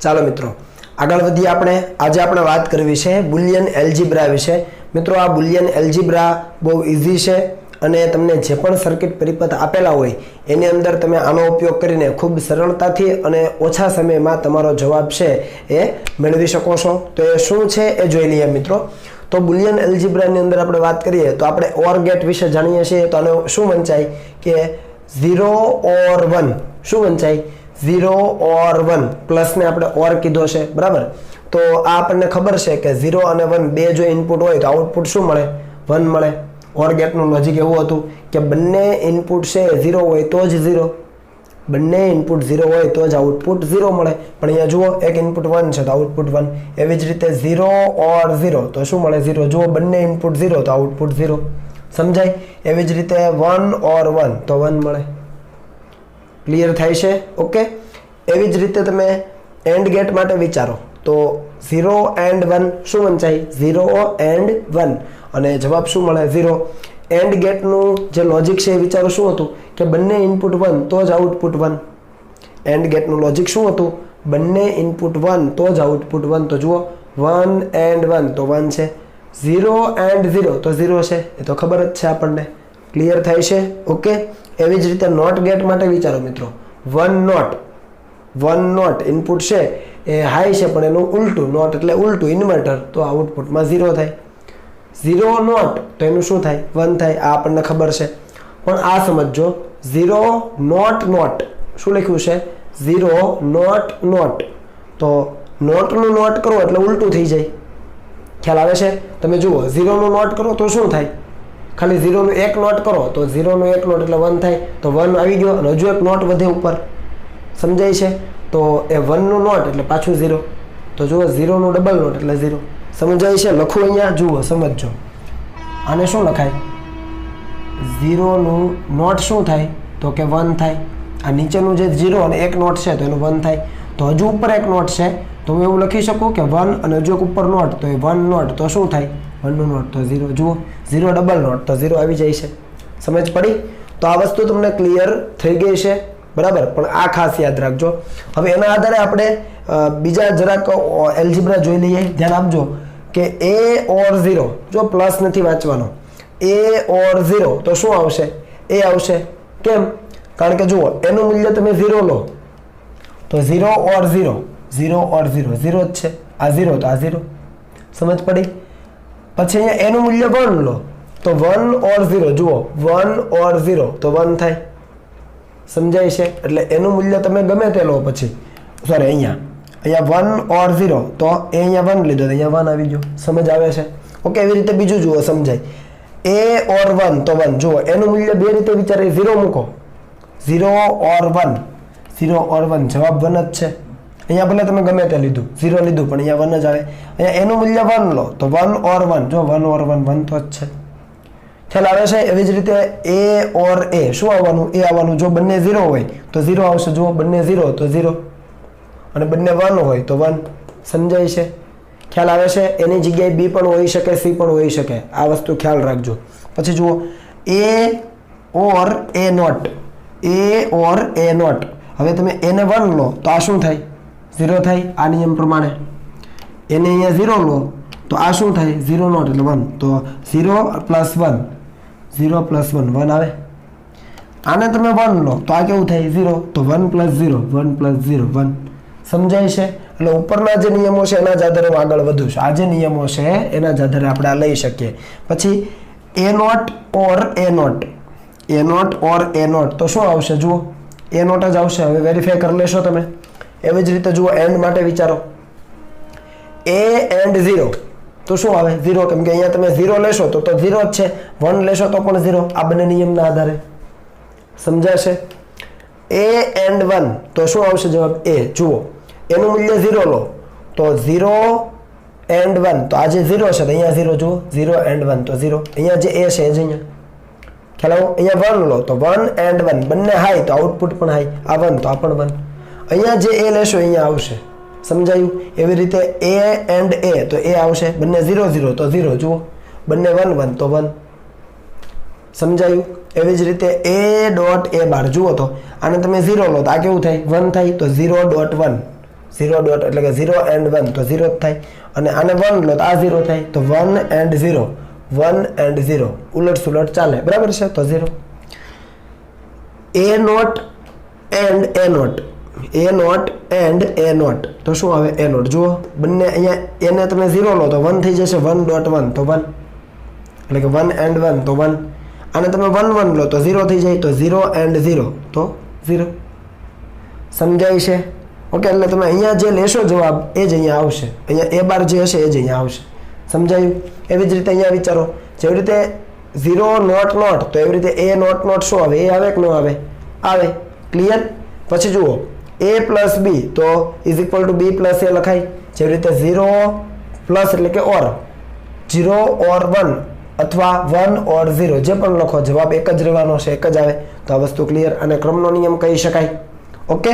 ચાલો મિત્રો આગળ વધીએ આપણે આજે આપણે વાત કરવી છે બુલિયન એલ્જીબ્રા વિશે। મિત્રો આ બુલિયન એલ્જીબ્રા બહુ ઈઝી છે અને તમને જે પણ સર્કિટ પરિપથ આપેલા હોય એની અંદર તમે આનો ઉપયોગ કરીને ખૂબ સરળતાથી અને ઓછા સમયમાં તમારો જવાબ છે એ મેળવી શકો છો। તો એ શું છે એ જોઈ લઈએ મિત્રો। તો બુલિયન એલ્જીબ્રાની અંદર આપણે વાત કરીએ તો આપણે ઓર ગેટ વિશે જાણીએ છીએ। તો આને શું વંચાય કે 0 और 1 શું વંચાય 0 और 1 प्लस ने આપણે ઓર કીધો છે બરાબર। તો આ આપણને ખબર છે કે 0 અને 1 બે જો ઇનપુટ હોય તો આઉટપુટ શું મળે 1 મળે। ઓર ગેટ નું લોજિક એવું હતું કે બંને ઇનપુટ છે 0 હોય તો જ 0, બંને ઇનપુટ 0 હોય તો જ આઉટપુટ 0 મળે। પણ અહીંયા જુઓ એક ઇનપુટ 1 છે તો આઉટપુટ 1। એવી જ રીતે 0 और 0 તો શું મળે 0। જુઓ બંને ઇનપુટ 0 તો આઉટપુટ 0 સમજાય। એવી જ રીતે 1 और 1 તો 1 મળે। ક્લિયર થાય છે ઓકે। એવી જ રીતે તમે એન્ડ ગેટ માટે વિચારો તો 0 and 1 શું વંચાય 0 and 1 અને જવાબ શું મળે 0। એન્ડ ગેટ નું જે લોજિક છે એ વિચારો શું હતું કે બંને ઇનપુટ 1 તો જ આઉટપુટ 1। એન્ડ ગેટ નું લોજિક શું હતું બંને ઇનપુટ 1 તો જ આઉટપુટ 1। તો જુઓ 1 and 1 તો 1 છે, 0 and 0 તો 0 છે, એ તો ખબર જ છે આપણને। ક્લિયર થાય છે ઓકે। એવી જ રીતે નોટ ગેટ માટે વિચારો મિત્રો 1 નોટ ઇનપુટ છે એ હાઈ છે પણ એનું ઉલટું નોટ એટલે ઉલટું ઇન્વર્ટર તો આઉટપુટમાં 0 થાય। 0 નોટ તો એનું શું થાય 1 થાય। આ આપણને ખબર છે પણ આ સમજો 0 નોટ શું લખ્યું છે 0 નોટ તો નોટનું નોટ કરો એટલે ઉલટું થઈ જાય। ખ્યાલ આવે છે। તમે જુઓ 0 નું નોટ કરો તો શું થાય ખાલી 0 નું એક નોટ કરો તો 0 નું એક નોટ એટલે 1 થાય તો 1 આવી ગયો અને હજુ એક નોટ વધે ઉપર સમજાય છે। તો એ 1 નું નોટ એટલે પાછું 0 તો જુઓ 0 નું ડબલ નોટ એટલે 0 સમજાય છે। લખું અહીંયા જુઓ સમજો આને શું લખાય 0 નું નોટ શું થાય તો કે 1 થાય। આ નીચેનું જે 0 અને એક નોટ છે તો એનું 1 થાય। તો હજુ ઉપર એક નોટ છે તો હું એવું લખી શકું કે 1 અને હજુ એક ઉપર નોટ તો એ 1 નોટ તો શું થાય 1 નું નોટ તો 0। જુઓ 0 ડબલ નોટ તો 0 આવી જાય છે। સમજ પડી। તો આ વસ્તુ તમને ક્લિયર થઈ ગઈ છે બરાબર। પણ આ ખાસ યાદ રાખજો। હવે એના આધારે આપણે બીજા જરાક એલ્જીબ્રા જોઈ લઈએ। ધ્યાન આપજો કે a और 0 જો પ્લસ નથી વાંચવાનો a और 0 તો શું આવશે a આવશે। કેમ કારણ કે જુઓ એનું મૂલ્ય તમે 0 લો તો 0 और 0 0 और 0 0 જ છે। આ 0 તો આ 0 સમજ પડી। પછી અહીંયા એનું મૂલ્ય 1 લો તો 1 और 0 જુઓ 1 और 0 તો 1 થાય સમજાય છે। એટલે એનું મૂલ્ય તમે ગમે તે લો પછી સોરી અહીંયા 1 और 0 તો એ અહીંયા 1 લીધો તો અહીંયા 1 આવી ગયો સમજ આવે છે ઓકે। એવી રીતે બીજું જુઓ સમજાય a और 1 તો 1 જુઓ એનું મૂલ્ય બે રીતે વિચારે 0 મૂકો 0 और 1 0 और 1 જવાબ 1 જ છે। અહીંયા ભલે તમે ગમે તે લીધું 0 લીધું પણ અહીંયા 1 જ આવે। અહીંયા એનું મૂલ્ય 1 લો તો 1 और 1 જો 1 और 1 1 તો જ છે। ખ્યાલ આવે છે। એવી જ રીતે a और a શું આવવાનું a આવવાનું જો બંને 0 હોય તો 0 આવશે। જુઓ બંને 0 તો 0 અને બંને 1 હોય તો 1 સમજાય છે। ખ્યાલ આવે છે। એની જગ્યાએ b પણ હોઈ શકે c પણ હોઈ શકે આ વસ્તુ ખ્યાલ રાખજો। પછી જુઓ a और a નોટ હવે તમે a ને 1 લો તો આ શું થાય 0 થાય આ નિયમ પ્રમાણે। એને અહીંયા 0 લો તો આ શું થાય 0 નોટ એટલે 1 તો 0 પ્લસ 1 0 પ્લસ 1 1 આવે। આને તમે 1 લો તો આ કેવું થાય 0 તો 1 પ્લસ 0 1 પ્લસ 0 1 સમજાય છે। એટલે ઉપરના જે નિયમો છે એના જ આધારે હું આગળ વધું છું। આ જે નિયમો છે એના જ આધારે આપણે આ લઈ શકીએ। પછી a not or a not તો શું આવશે જુઓ a નોટ જ આવશે। હવે વેરીફાઈ કરી લેશો તમે। એવી જ રીતે જુઓ એન્ડ માટે વિચારો a and 0 તો શું આવે 0 કેમ કે અહીંયા તમે 0 લેશો તો 0 જ છે 1 લેશો તો પણ 0 આ બંને નિયમના આધારે સમજાશે। a and 1 તો શું આવશે જવાબ a જુઓ એનું મૂલ્ય 0 લો તો 0 and 1 તો આ જે 0 છે તો અહીંયા 0 જુઓ 0 and 1 તો 0 અહીંયા જે a છે એ જ અહીંયા ખ્યાલ આવો। અહીંયા 1 લો તો 1 and 1 બંને હાઈ તો આઉટપુટ પણ હાઈ આ 1 તો આ પણ 1 અહીંયા જે a લેશો અહીંયા આવશે સમજાયું। એવી રીતે a and a તો a આવશે બંને 0 0 તો 0 જુઓ બંને 1 1 તો 1 સમજાયું। એવી જ રીતે a ડોટ a બાર જુઓ તો આને તમે 0 લો તો આ કેવું થાય 1 થાય તો 0.1 0 ડોટ એટલે કે 0 એન્ડ 1 તો 0 જ થાય અને આને 1 લો તો આ 0 થાય તો 1 એન્ડ 0 1 એન્ડ 0 ઉલટ સુલટ ચાલે બરાબર છે તો 0 a not and a not and a not તો શું આવે a નોટ જુઓ બંને અહીંયા એને તમે 0 લો તો 1 થઈ જશે 1 ડોટ 1 તો 1 એટલે કે 1 એન્ડ 1 તો 1 આને તમે 1 1 લો તો 0 થઈ જાય તો 0 એન્ડ 0 તો 0 સમજાય છે ઓકે એટલે તમે અહીંયા જે લેશો જવાબ એ જ અહીંયા આવશે અહીંયા a બાર જે હશે એ જ અહીંયા આવશે સમજાયું એવી જ રીતે અહીંયા વિચારો જેવી રીતે 0 નોટ નોટ તો એવી રીતે a નોટ નોટ શું આવે એ આવે કે ન આવે આવે ક્લિયર પછી જુઓ a પ્લસ b તો is equal to b plus a લખાય જેવી રીતે 0 પ્લસ એટલે કે ઓર 0 ઓર 1 અથવા 1 ઓર 0 જે પણ લખો જવાબ એક જ રહેવાનો છે એક જ આવે તો આ વસ્તુ ક્લિયર અને ક્રમનો નિયમ કહી શકાય ઓકે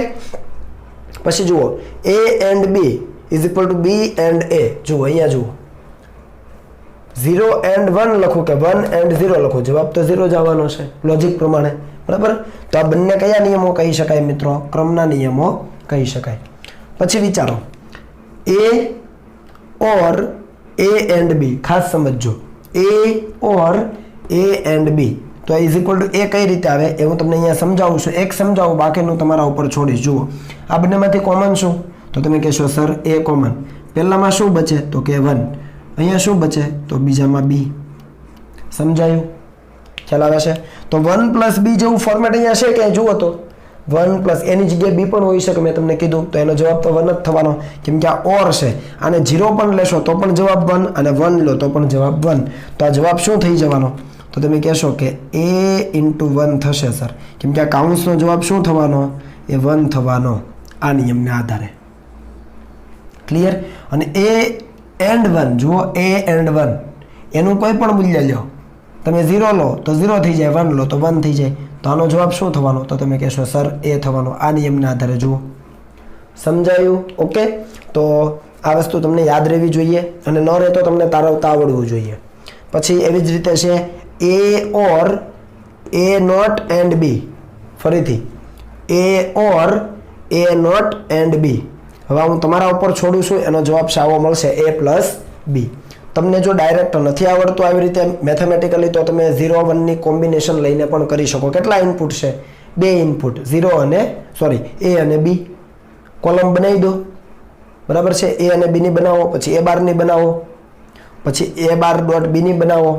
પછી જુઓ a and b is equal to b and a જુઓ અહીંયા જુઓ 0 એન્ડ 1 લખું કે 1 એન્ડ 0 લખું જવાબ તો 0 જ આવવાનો છે લોજિક પ્રમાણે બરાબર તો આ બંને કયા નિયમો કહી શકાય મિત્રો ક્રમના નિયમો કહી શકાય પછી વિચારો a or a and b ખાસ સમજજો a or a and b તો ઇઝ ઇક્વલ ટુ a કઈ રીતે આવે એ હું તમને અહીંયા સમજાવું છું એક સમજાવું બાકીનું તમારા ઉપર છોડીશ જુઓ આ બંનેમાંથી કોમન શું તો તમે કહેશો સર a કોમન પહેલામાં શું બચે તો કે 1 અહીંયા શું બચે તો બીજામાં b સમજાયું ખ્યાલ આવે છે તો 1 પ્લસ b જેવું ફોર્મેટ અહીંયા છે કે જુઓ તો 1 પ્લસ એની જગ્યાએ b પણ હોઈ શકે મેં તમને કીધું તો એનો જવાબ તો 1 જ થવાનો કેમ કે આ ઓર છે આને 0 પણ લેશો તો પણ જવાબ 1 અને 1 લો તો પણ જવાબ 1 તો આ જવાબ શું થઈ જવાનો તો તમે કહેશો કે a ઇન્ટુ 1 થશે સર કેમ કે આ કાઉન્સનો જવાબ શું થવાનો એ 1 થવાનો આ નિયમને આધારે ક્લિયર અને a એન્ડ 1 જુઓ a એન્ડ 1 એનું કોઈ પણ મૂલ્ય લો તમે 0 લો તો 0 થઈ જાય 1 લો તો 1 થઈ જાય તો આનો જવાબ શું થવાનો તો તમે કહેશો સર a થવાનો આ નિયમના આધારે જુઓ સમજાયું ઓકે તો આ વસ્તુ તમને યાદ રહેવી જોઈએ અને ન રહે તો તમને તારવતા આવડવું જોઈએ પછી એવી જ રીતે છે a or a not and b ફરીથી a or a not and b હવે હું તમારા ઉપર છોડું છું એનો જવાબ સાવો મળશે a પ્લસ b તમને જો ડાયરેક્ટ નથી આવડતું આવી રીતે મેથેમેટિકલી તો તમે 0 1 ની કોમ્બિનેશન લઈને પણ કરી શકો કેટલા ઇનપુટ છે બે ઇનપુટ 0 અને સોરી a અને b કોલમ બનાવી દો બરાબર છે a અને b ની બનાવો પછી a બાર ની બનાવો પછી a બાર ડોટ b ની બનાવો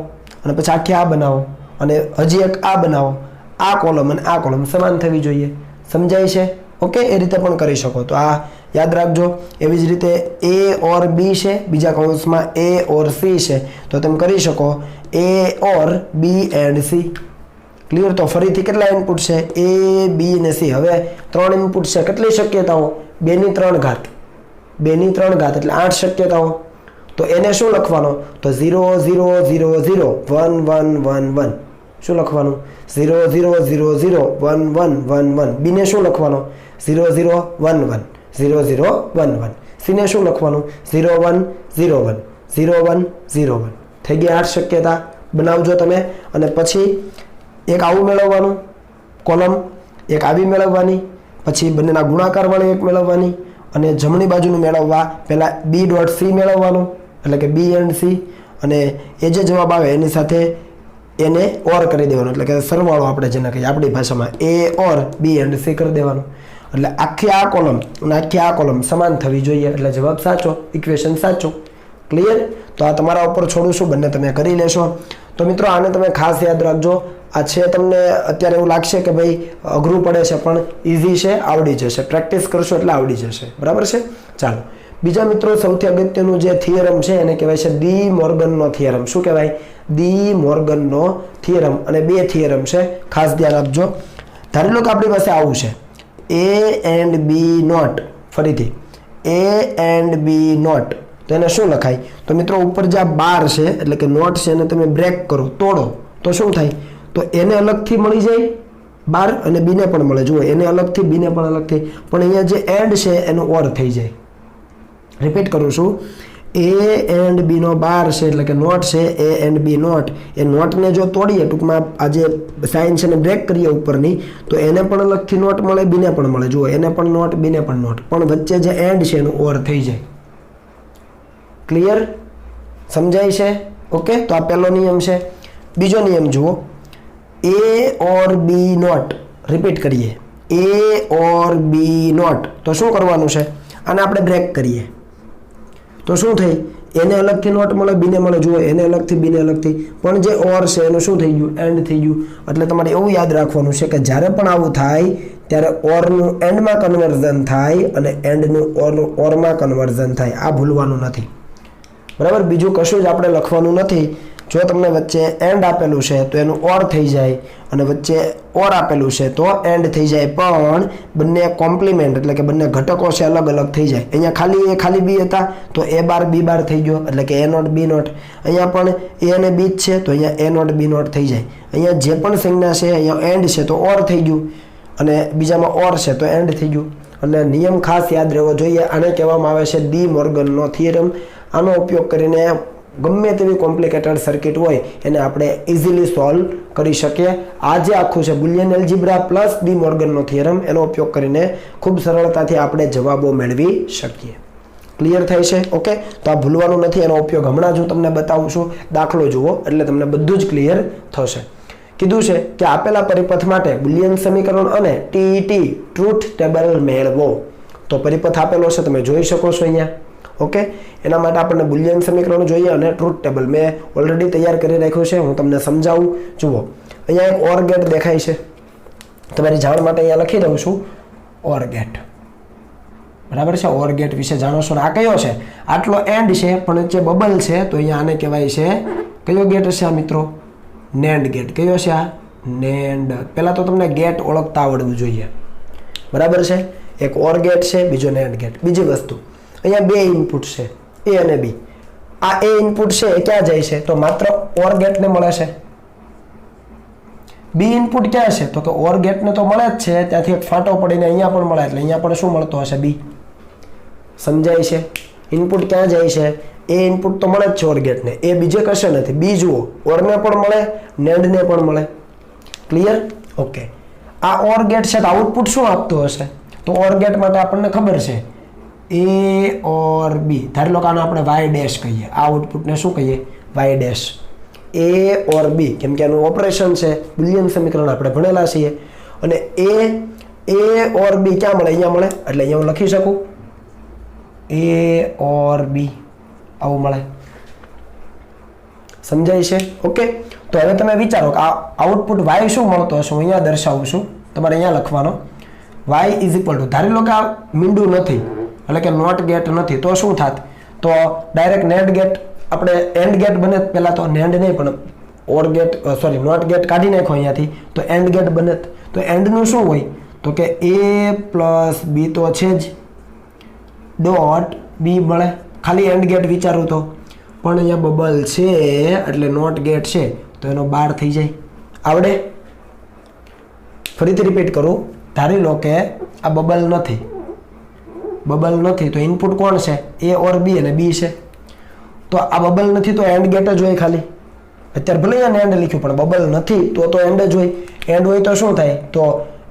અને પછી આખી આ બનાવો અને હજી એક આ બનાવો આ કોલમ અને આ કોલમ સમાન થવી જોઈએ સમજાય છે ઓકે એ રીતે પણ કરી શકો તો આ યાદ રાખજો એવી જ રીતે a ઓર b છે બીજા કૌંસમાં a ઓર c છે તો તમે કરી શકો a or b and c clear તો ફરીથી કેટલા ઇનપુટ છે a b અને c હવે 3 ઇનપુટ છે કેટલી શક્યતાઓ 2 ની 3 ઘાત 2 ની 3 ઘાત એટલે 8 શક્યતાઓ તો એને શું લખવાનો તો 0 0 0 0 1 1 1 1 શું લખવાનું 0 0 0 0 1 1 1 1 b ને શું લખવાનો 0 0 1 1 0 0 1 1 c ને શું લખવાનું 0 1 0 1 0 1 0 1 થઈ ગયા 8 શક્યતા બનાવજો તમે અને પછી એક આવું મેળવવાનું કોલમ એક આવી મેળવવાની પછી બંનેના ગુણાકાર વાળી એક મેળવવાની અને જમણી બાજુનું મેળવવા પહેલા b ડોટ c મેળવવાનું એટલે કે b એન્ડ c અને એ જે જવાબ આવે એની સાથે એને ઓર કરી દેવાનું એટલે કે સરવાળો આપણે જેને કહીએ આપણી ભાષામાં a or b and c કરી દેવાનું એટલે આખી આ કોલમ અને આખી આ કોલમ સમાન થવી જોઈએ એટલે જવાબ સાચો ઇક્વેશન સાચો ક્લિયર તો આ તમારા ઉપર છોડું છું બંને તમે કરી લેશો તો મિત્રો આને તમે ખાસ યાદ રાખજો આ છે તમને અત્યારે એવું લાગશે કે ભાઈ અઘરું પડે છે પણ ઇઝી છે આવડી જશે પ્રેક્ટિસ કરશો એટલે આવડી જશે બરાબર છે ચાલો બીજા મિત્રો સૌથી અગત્યનું જે થિયરમ છે એને કહેવાય છે ડી મોર્ગનનો થિયરમ શું કહેવાય ડી મોર્ગનનો થિયરમ અને બે થિયરમ છે ખાસ ધ્યાન આપજો ધારી લો કે આપણી પાસે આવું છે a એન્ડ b નોટ ફરીથી a એન્ડ b નોટ તો એને શું લખાય તો મિત્રો ઉપર જે આ બાર છે એટલે કે નોટ છે એને તમે બ્રેક કરો તોડો તો શું થાય તો એને અલગથી મળી જાય બાર અને b ને પણ મળે જુઓ એને અલગથી b ને પણ અલગથી પણ અહીંયા જે એન્ડ છે એનું ઓર થઈ જાય રિપીટ કરું છું એ એન્ડ બી નો બાર છે એટલે કે નોટ છે એ એન્ડ બી નોટ, એ નોટને જો તોડીએ ટૂંકમાં આ જે સાઇન છે ને બ્રેક કરીએ ઉપરની, તો એને પણ અલગથી નોટ મળે, બીને પણ મળે. જુઓ, એને પણ નોટ, બીને પણ નોટ, પણ વચ્ચે જે એન્ડ છે એનું ઓર થઈ જાય. ક્લિયર? સમજાય છે? ઓકે, તો આ પહેલો નિયમ છે. બીજો નિયમ જુઓ, એ ઓર બી નોટ. રિપીટ કરીએ, એ ઓર બી નોટ. તો શું કરવાનું છે? આને આપણે બ્રેક કરીએ તો શું થઈ? એને અલગથી નોટ મળે, બીને મળે. જુઓ, એને અલગથી, બીને અલગથી, પણ જે ઓર છે એનું શું થઈ ગયું? એન્ડ થઈ ગયું. એટલે તમારે એવું યાદ રાખવાનું છે કે જ્યારે પણ આવું થાય ત્યારે ઓરનું એન્ડમાં કન્વર્ઝન થાય અને એન્ડનું ઓરમાં કન્વર્ઝન થાય. આ ભૂલવાનું નથી, બરાબર? બીજું કશું જ આપણે લખવાનું નથી. જો તમને વચ્ચે એન્ડ આપેલું છે તો એનું ઓર થઈ જાય, અને વચ્ચે ઓર આપેલું છે તો એન્ડ થઈ જાય, પણ બંને કોમ્પ્લિમેન્ટ એટલે કે બંને ઘટકો છે અલગ અલગ થઈ જાય. અહીંયા ખાલી બી હતા તો એ બાર બી બાર થઈ ગયો એટલે કે એ નોટ બી નોટ. અહીંયા પણ એ અને બી જ છે તો અહીંયા એ નોટ બી નોટ થઈ જાય. અહીંયા જે પણ સંજ્ઞા છે અહીંયા એન્ડ છે તો ઓર થઈ ગયું, અને બીજામાં ઓર છે તો એન્ડ થઈ ગયું. એટલે નિયમ ખાસ યાદ રહેવો જોઈએ. આને કહેવામાં આવે છે ડી મોર્ગનનો થિયરમ. આનો ઉપયોગ કરીને ગમે તેવી કોમ્પ્લિકેટેડ સર્કિટ હોય એને આપણે ઇઝીલી સોલ્વ કરી શકીએ. આ જે આખું છે બુલિયન એલ્જિબ્રા પ્લસ ડી મોર્ગનનો થિયરમ, એનો ઉપયોગ કરીને ખૂબ સરળતાથી આપણે જવાબો મેળવી શકીએ. ક્લિયર થાય છે? ઓકે, તો આ ભૂલવાનું નથી. એનો ઉપયોગ હમણાં જ હું તમને બતાવું છું. દાખલો જુઓ એટલે તમને બધું જ ક્લિયર થશે. કીધું છે કે આપેલા પરિપથ માટે બુલિયન સમીકરણ અને ટીઈટી ટ્રુથ ટેબલ મેળવો. તો પરિપથ આપેલો છે, તમે જોઈ શકો છો અહીંયા. ઓકે, એના માટે આપણને બુલિયન સમીકરણ જોઈએ અને ટ્રુથ ટેબલ મેં ઓલરેડી તૈયાર કરી રાખ્યું છે. હું તમને સમજાવું. જુઓ, અહીંયા એક ઓર ગેટ દેખાય છે. તમારી જાણ માટે અહીંયા લખી દઉં છું ઓર ગેટ. બરાબર છે? ઓર ગેટ વિશે જાણો છો. આ કયો છે? આટલો એન્ડ છે, પણ જે બબલ છે તો અહીંયા આને કહેવાય છે કયો ગેટ હશે આ મિત્રો? NAND gate. કયો છે આ? નેન્ડ. પહેલા તો તમને ગેટ ઓળખતા આવડવું જોઈએ. બરાબર છે? એક ઓર ગેટ છે, બીજો નેન્ડ ગેટ. બીજી વસ્તુ, અહીંયા બે ઇનપુટ છે, એ અને બી. આ એ ઇનપુટ છે એ ક્યાં જાય છે? તો માત્ર ઓર ગેટને મળે છે. બી ઇનપુટ ક્યાં છે? તો કે ઓર ગેટને તો મળે જ છે, ત્યાંથી એક ફાંટો પડીને અહીંયા પણ મળે, એટલે અહીંયા પણ શું મળતો હશે? બી. સમજાય છે? ઇનપુટ ક્યાં જાય છે? એ ઇનપુટ તો મળે જ છે ઓર ગેટને, એ બીજે કશે નથી. બી જુઓ, ઓરને પણ મળે, નેન્ડને પણ મળે. ક્લિયર? ઓકે, આ ઓર ગેટ છે તો આઉટપુટ શું આપતો હશે? તો ઓર ગેટ માટે આપણને ખબર છે એ ઓર બી. ધારી લો કે આને આપણે વાય ડેશ કહીએ. આ આઉટપુટને શું કહીએ? Y dash. એ ઓર બી, કેમ કે આનું ઓપરેશન છે, બુલિયન સમીકરણ આપણે ભણેલા છીએ. અને એ ઓર બી ક્યાં મળે? અહીંયા મળે. એટલે અહીંયા હું લખી શકું એ ઓર બી, આવું મળે. સમજાય છે? ઓકે, તો હવે તમે વિચારો કે આ આઉટપુટ વાય શું મળતો હશે? હું અહીંયા દર્શાવું છું, તમારે અહીંયા લખવાનો. વાય ઇઝ ઇક્વલ ટુ, ધારી લો કે આ મીંડું નથી એટલે કે નોટ ગેટ નથી, તો શું થાત? તો ડાયરેક્ટ નેન્ડ ગેટ, આપણે એન્ડ ગેટ બને પહેલા, તો નેન્ડ નહીં પણ or get, sorry not gate કાઢી નાખો અહીંયાથી, તો એન્ડ ગેટ બને. તો એન્ડનું શું હોય? તો કે એ પ્લસ બી તો છે જ, ડોટ બી મળે. ખાલી એન્ડ ગેટ વિચારું તો, પણ અહીંયા બબલ છે એટલે નોટ ગેટ છે તો એનો બાર થઈ જાય. આવડે? ફરીથી રિપીટ કરું. ધારી લો કે આ બબલ નથી તો ઇનપુટ કોણ છે? એ ઓર બી, અને બી છે. તો આ બબલ નથી તો એન્ડ ગેટ જ હોય ખાલી. અત્યારે ભલે અહીંયા એન્ડ લખ્યું પણ બબલ નથી તો એન્ડ જ હોય. એન્ડ હોય તો શું થાય? તો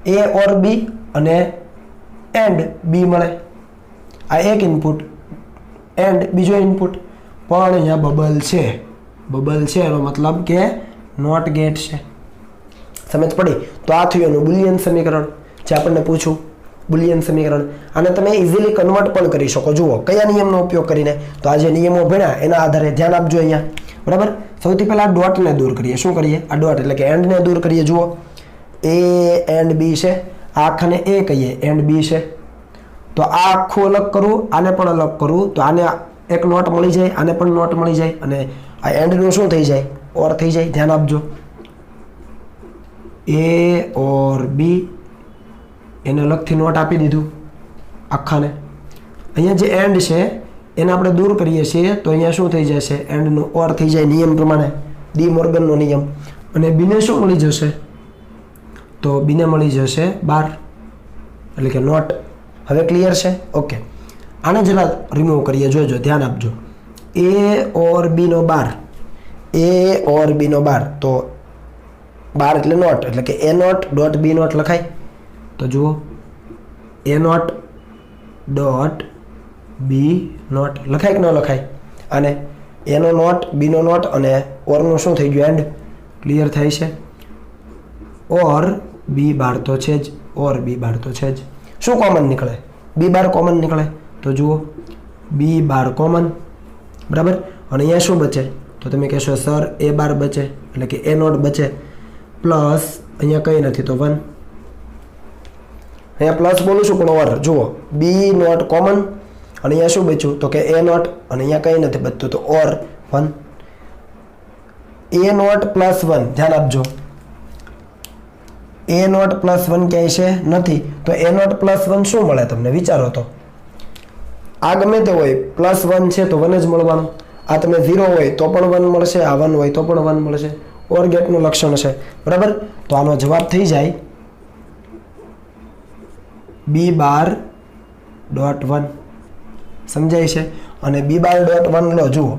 એ ઓર બી અને એન્ડ બી મળે. આ એક ઇનપુટ, એન્ડ બીજો ઇનપુટ. પણ અહીંયા બબલ છે એનો મતલબ કે નોટ ગેટ છે. સમજ પડી? તો આ થયું એનું બુલિયન સમીકરણ જે આપણને પૂછું. બુલિયન સમીકરણ આને તમે ઇઝીલી કન્વર્ટ પણ કરી શકો. જુઓ કયા નિયમનો ઉપયોગ કરીને? તો આ જે નિયમો ભણ્યા એના આધારે ધ્યાન આપજો અહીંયા. બરાબર? સૌથી પહેલા ડોટને દૂર કરીએ. શું કરીએ? આ ડોટ એટલે કે એન્ડને દૂર કરીએ. જુઓ, એ એન્ડ બી છે, આ આખાને એ કહીએ, એન્ડ બી છે. તો આ આખું અલગ કરું, આને પણ અલગ કરું, તો આને એક નોટ મળી જાય, આને પણ નોટ મળી જાય, અને આ એન્ડનું શું થઈ જાય? ઓર થઈ જાય. ધ્યાન આપજો. એ ઓર બી, એને અલગથી નોટ આપી દીધું આખાને. અહીંયા જે એન્ડ છે એને આપણે દૂર કરીએ છીએ તો અહીંયા શું થઈ જશે? એન્ડનું ઓર થઈ જાય નિયમ પ્રમાણે, ડી મોર્ગનનો નિયમ. અને બીને શું મળી જશે? તો બીને મળી જશે બાર, એટલે કે નોટ. હવે ક્લિયર છે? ઓકે, આને જરા રિમૂવ કરીએ. જોજો, ધ્યાન આપજો. ए और बी नो 12 ए और बी नो 12 तो 12 એટલે નોટ એટલે કે એ નોટ ડોટ બી નોટ લખાય તો જુઓ એ નોટ ડોટ બી નોટ લખાય કે ન લખાય અને એનો નોટ બીનો નોટ અને ઓરનું શું થઈ ગયું એન્ડ ક્લિયર થાય છે ઓર બી 12 તો છે જ ઓર બી 12 તો છે જ શું કોમન નીકળે બી 12 કોમન નીકળે તો જુઓ બી 12 કોમન બરાબર અને અહીંયા શું બચે તો તમે કહેશો સર એ 12 બચે એટલે કે એ નોટ બચે પ્લસ અહીંયા કંઈ નથી તો 1 અહીંયા પ્લસ બોલું છું પણ ઓર જુઓ બી નોટ કોમન અને અહીંયા શું બચ્યું તો કે એ નોટ અને અહીંયા કંઈ નથી બચતું તો ઓર 1 એ નોટ પ્લસ 1 ધ્યાન આપજો એ નોટ પ્લસ 1 ક્યાંય છે નથી તો એ નોટ પ્લસ 1 શું મળે તમને વિચારો તો આ ગમે તે હોય પ્લસ 1 છે તો 1 જ મળવાનું આ તમે 0 હોય તો પણ 1 મળશે આ 1 હોય તો પણ 1 મળશે ઓર ગેટનું લક્ષણ છે બરાબર તો આનો જવાબ થઈ જાય B12.1 સમજાય છે અને B12.1 લો જુઓ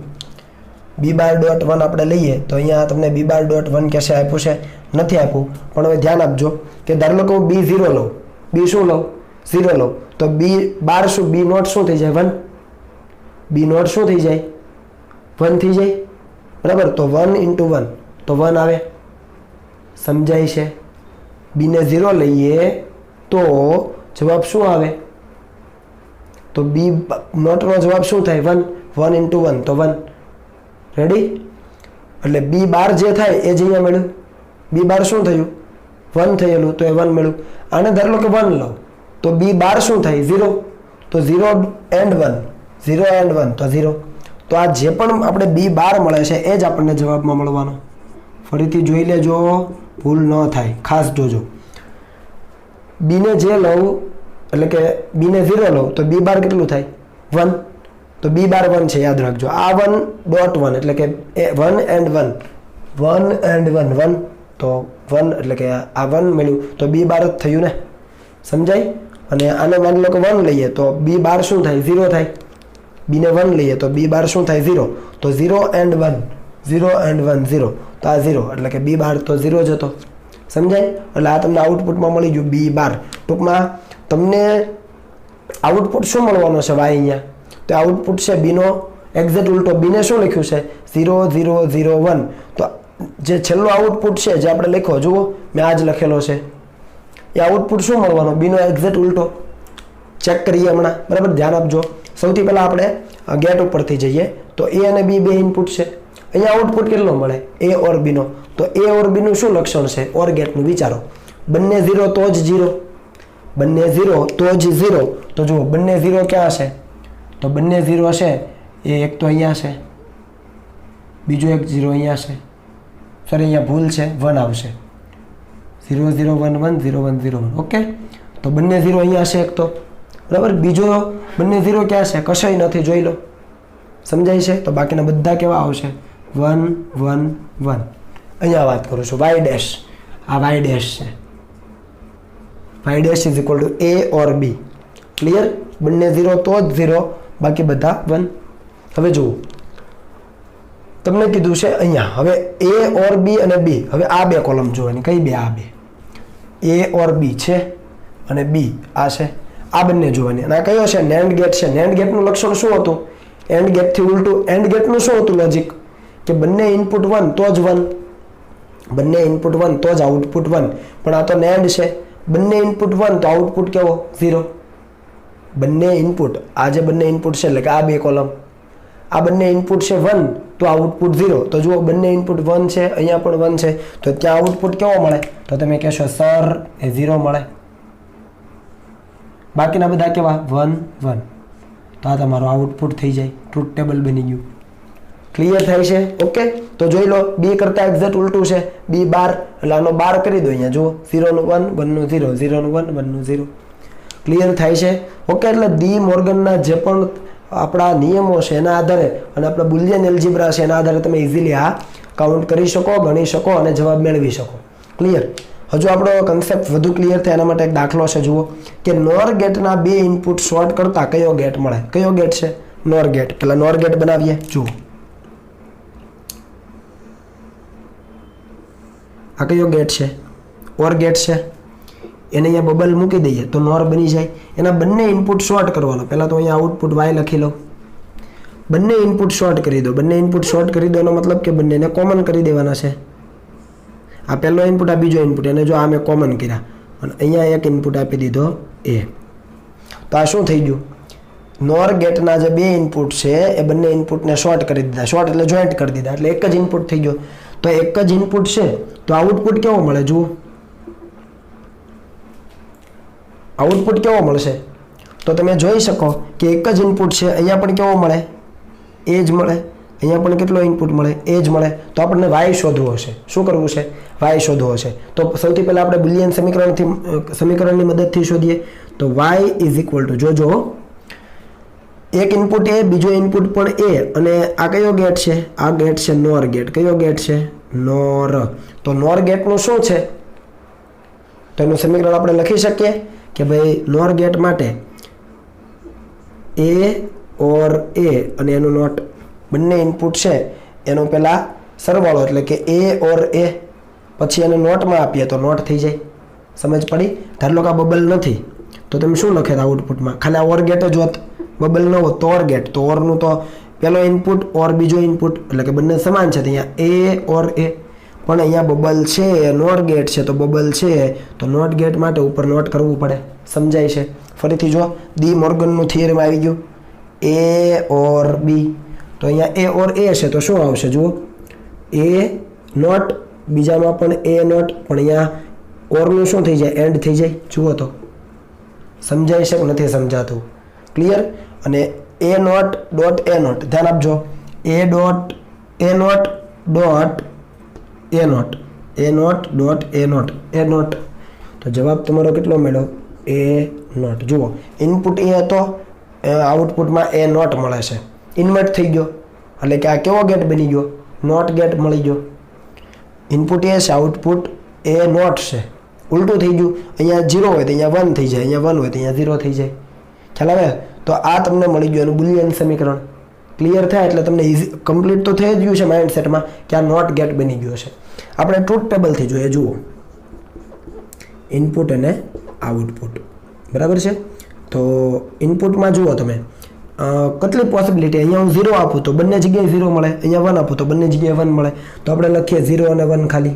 B12.1 આપણે લઈએ તો અહીંયા તમને B12.1 કહેશે આપ્યું છે નથી આપ્યું પણ હવે ધ્યાન આપજો કે ધારો લો કે હું B0 લઉં B શું લઉં 0 લઉં તો B12 શું B નોટ શું થઈ જાય 1 B નોટ શું થઈ જાય 1 થઈ જાય બરાબર તો 1 × 1 તો 1 આવે સમજાય છે B ને 0 લઈએ તો જવાબ શું આવે તો B નોટનો જવાબ શું થાય 1 1 × 1 તો 1 રેડી એટલે B12 જે થાય એ જ અહીંયા મળ્યું B12 શું થયું 1 થયેલું તો એ 1 મળ્યું આને ધારો લો કે 1 લો તો B12 શું થાય 0 તો 0 and 1 0 and 1 તો 0 તો આ જે પણ આપણે B12 મળે છે એ જ આપણને જવાબમાં મળવાનો ફરીથી જોઈ લેજો ભૂલ ન થાય ખાસ જોજો B ને જે લઉં એટલે કે B ને 0 લઉં તો B12 કેટલું થાય 1 તો B12 1 છે યાદ રાખજો આ 1.1 એટલે કે 1 and 1 1 and 1 1 તો 1 એટલે કે આ 1 મળ્યું તો B12 જ થયું ને સમજાય અને આને માની લો કે 1 લઈએ તો B12 શું થાય 0 થાય B ને 1 લઈએ તો B12 શું થાય 0 તો 0 and 1 0 and 1 0 તો આ 0 એટલે કે B12 તો 0 જ હતો સમજાય એટલે આ તમને આઉટપુટમાં મળી ગયું B12 ટૂંકમાં તમને આઉટપુટ શું મળવાનો છે વાય અહીંયા તો આઉટપુટ છે બીનો એક્ઝેક્ટ ઉલટો બીને શું લખ્યું છે 0 0 0 1 તો જે છેલ્લો આઉટપુટ છે જે આપણે લખ્યો જુઓ મેં આજ લખેલો છે એ આઉટપુટ શું મળવાનો બીનો એક્ઝેક્ટ ઉલટો ચેક કરીએ હમણાં બરાબર ધ્યાન આપજો સૌથી પહેલાં આપણે ગેટ ઉપરથી જઈએ તો એ અને બી બે ઇનપુટ છે અહીંયા આઉટપુટ કેટલો મળે એ ઓર બીનો તો એ ઓર બીનું શું લક્ષણ છે ઓર ગેટનું વિચારો બંને 0 તો જ 0 બંને 0 તો જ 0 તો જુઓ બંને 0 ક્યાં છે તો બંને 0 છે એ એક તો અહીંયા છે બીજો એક 0 અહીંયા છે સર અહીંયા ભૂલ છે 1 આવશે 0 0 1 1 0 1 0 1 ઓકે તો બંને 0 અહીંયા છે એક તો બરાબર બીજો બંને 0 ક્યાં છે કશાય નથી જોઈ લો સમજાય છે તો બાકીના બધા કેવા આવશે 1 1 1 અહીંયા વાત કરું છું વાય ડેશ આ વાય ડેશ છે y dash is equal to a or b clear બંને 0 તો જ 0 બાકી બધા 1 હવે જુઓ તમને કીધું છે અહીંયા હવે a or b અને b હવે આ બે કોલમ જોવાની કઈ બે આ બે a or b છે અને b આ છે આ બંને જોવાની અને આ કયો છે NAND ગેટ છે NAND ગેટનું લક્ષણ શું હતું AND ગેટથી ઉલટું AND ગેટનું શું હતું લોજિક કે બંને ઇનપુટ 1 તો જ 1 બંને ઇનપુટ 1 તો જ આઉટપુટ 1 પણ આ તો NAND છે બંને ઇનપુટ 1 તો આઉટપુટ કેવો 0 બંને ઇનપુટ આ જે બંને ઇનપુટ છે એટલે કે આ બે કોલમ આ બંને ઇનપુટ છે 1 તો આઉટપુટ 0 તો જુઓ બંને ઇનપુટ 1 છે અહીંયા પણ 1 છે તો ત્યાં આઉટપુટ કેવો મળે તો તમે કહેશો સર એ 0 મળે બાકીના બધા કેવા 1 1 તો આ તમારું આઉટપુટ થઈ જાય ટ્રુથ ટેબલ બની ગયું ક્લિયર થાય છે ઓકે તો જોઈ લો બી કરતા એક્ઝેક્ટ ઉલટું છે B12 એટલે આનો 12 કરી દો અહીંયા જુઓ 0 નું 1 1 નું 0 0 નું 1 1 નું 0 ક્લિયર થાય છે ઓકે એટલે ડી મોર્ગનના જે પણ આપણા નિયમો છે એના આધારે અને આપણા બુલિયન એલ્જિબ્રા છે એના આધારે તમે ઇઝીલી આ કાઉન્ટ કરી શકો ગણી શકો અને જવાબ મેળવી શકો ક્લિયર હજુ આપણો કન્સેપ્ટ વધુ ક્લિયર થાય એના માટે એક દાખલો છે જુઓ કે નોર ગેટના બે ઇનપુટ શોર્ટ કરતા કયો ગેટ મળે કયો ગેટ છે નોર ગેટ. પેલા નોર ગેટ બનાવીએ. જુઓ આ કયો ગેટ છે? ઓર ગેટ છે. એને અહીંયા બબલ મૂકી દઈએ તો નોર બની જાય. એના બંને ઇનપુટ શોર્ટ કરવાનો. પહેલાં તો અહીંયા આઉટપુટ વાય લખી લઉં. બંને ઇનપુટ શોર્ટ કરી દો. બંને ઇનપુટ શોર્ટ કરી દો એનો મતલબ કે બંનેને કોમન કરી દેવાના છે. આ પહેલો ઇનપુટ, આ બીજો ઇનપુટ, એને જો આ મેં કોમન કર્યા અને અહીંયા એક ઇનપુટ આપી દીધો એ. તો આ શું થઈ ગયું? નોર ગેટના જે બે ઇનપુટ છે એ બંને ઇનપુટને શોર્ટ કરી દીધા. શોર્ટ એટલે જોઈન્ટ કરી દીધા, એટલે એક જ ઇનપુટ થઈ ગયો. તો એક જ ઇનપુટ છે તો આઉટપુટ કેવો મળે? જુઓ આઉટપુટ કેવો મળશે? તો તમે જોઈ શકો કે એક જ ઇનપુટ છે. અહીંયા પણ કેવો મળે? એ જ મળે. અહીંયા પણ કેટલો ઇનપુટ મળે? એ જ મળે. તો આપણને વાય શોધવો હશે. શું કરવું છે? વાય શોધવો હશે. તો સૌથી પહેલાં આપણે બુલિયન સમીકરણની મદદથી શોધીએ. તો વાય ઇઝ ઇક્વલ ટુ, જોજો એક ઇનપુટ એ, બીજો ઇનપુટ પણ એ, અને આ કયો ગેટ છે? આ ગેટ છે નોર ગેટ. કયો ગેટ છે? નોર. તો નોર ગેટનું શું છે? તો એનું સમીકરણ આપણે લખી શકીએ કે ભાઈ નોર ગેટ માટે એ ઓર એ અને એનું નોટ બંને ઇનપુટ છે એનો પહેલાં સરવાળો એટલે કે એ ઓર એ, પછી એને નોટમાં આપીએ તો નોટ થઈ જાય. સમજ પડી? ધારો કે આ બબલ નથી તો તમે શું લખે આઉટપુટમાં? ખાલી આ ઓર ગેટ જ હોત, બબલ ન હોત તો ઓર ગેટ. તો ઓરનું તો પહેલો ઇનપુટ ઓર બીજો ઇનપુટ એટલે કે બંને સમાન છે. તો અહીંયા એ ઓર એ, પણ અહીંયા બબલ છે, નોટ ગેટ છે તો બબલ છે તો નોટ ગેટ માટે ઉપર નોટ કરવું પડે. સમજાય છે? ફરીથી જો ડી મોર્ગનનું થિયરમ આવી ગયું. એ ઓર બી, તો અહીંયા એ ઓર એ છે તો શું આવશે? જુઓ એ નોટ, બીજામાં પણ એ નોટ, પણ અહીંયા ઓરનું શું થઈ જાય? એન્ડ થઈ જાય. જુઓ તો સમજાય છે કે નથી સમજાતું? ક્લિયર? અને A not dot A not, ધ્યાન આપજો. A dot A not dot A not, A not dot A not, A not. તો જવાબ તમારો કેટલો મળ્યો? એ નોટ. જુઓ ઇનપુટ એ હતો, આઉટપુટમાં એ નોટ મળે છે. ઇન્વર્ટ થઈ ગયો એટલે કે આ કેવો ગેટ બની ગયો? નોટ ગેટ મળી ગયો. ઇનપુટ એ છે, આઉટપુટ એ નોટ છે. ઉલટું થઈ ગયું. અહીંયા 0 હોય તો અહીંયા 1 થઈ જાય, અહીંયા 1 હોય તો અહીંયા 0 થઈ જાય. ખ્યાલ આવે? તો આ તમને મળી ગયું એનું બુલિયન સમીકરણ. ક્લિયર થાય એટલે તમને ઇઝી કમ્પ્લીટ તો થઈ જ ગયું છે માઇન્ડસેટમાં કે આ નોટ ગેટ બની ગયો છે. આપણે ટ્રુથ ટેબલથી જોઈએ. જુઓ ઇનપુટ અને આઉટપુટ, બરાબર છે? તો ઇનપુટમાં જુઓ તમે કેટલી પોસિબિલિટી. અહીંયા હું 0 આપું તો બંને જગ્યાએ 0 મળે, અહીંયા 1 આપું તો બંને જગ્યાએ 1 મળે. તો આપણે લખીએ 0 અને 1 ખાલી,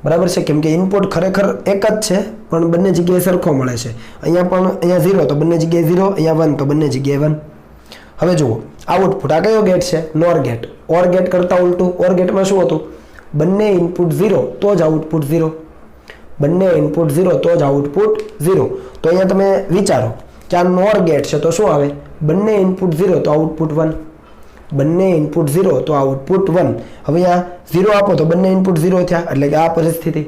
બરાબર છે? કેમ કે ઇનપુટ ખરેખર એક જ છે પણ બંને જગ્યાએ સરખો મળે છે. અહીંયા પણ અહીંયા 0 તો બંને જગ્યાએ 0, અહીંયા 1 તો બંને જગ્યાએ 1. હવે જુઓ આઉટપુટ, આ કયો ગેટ છે? નોર ગેટ. ઓર ગેટ કરતાં ઉલટું. ઓર ગેટમાં શું હતું? બંને ઇનપુટ 0 તો જ આઉટપુટ 0, બંને ઇનપુટ 0 તો જ આઉટપુટ 0. તો અહીંયા તમે વિચારો કે આ નોર ગેટ છે તો શું આવે? બંને ઇનપુટ 0 તો આઉટપુટ 1, બંને ઇનપુટ 0 તો આઉટપુટ 1. હવે અહીંયા 0 આપો તો બંને ઇનપુટ 0 થયા એટલે કે આ પરિસ્થિતિ.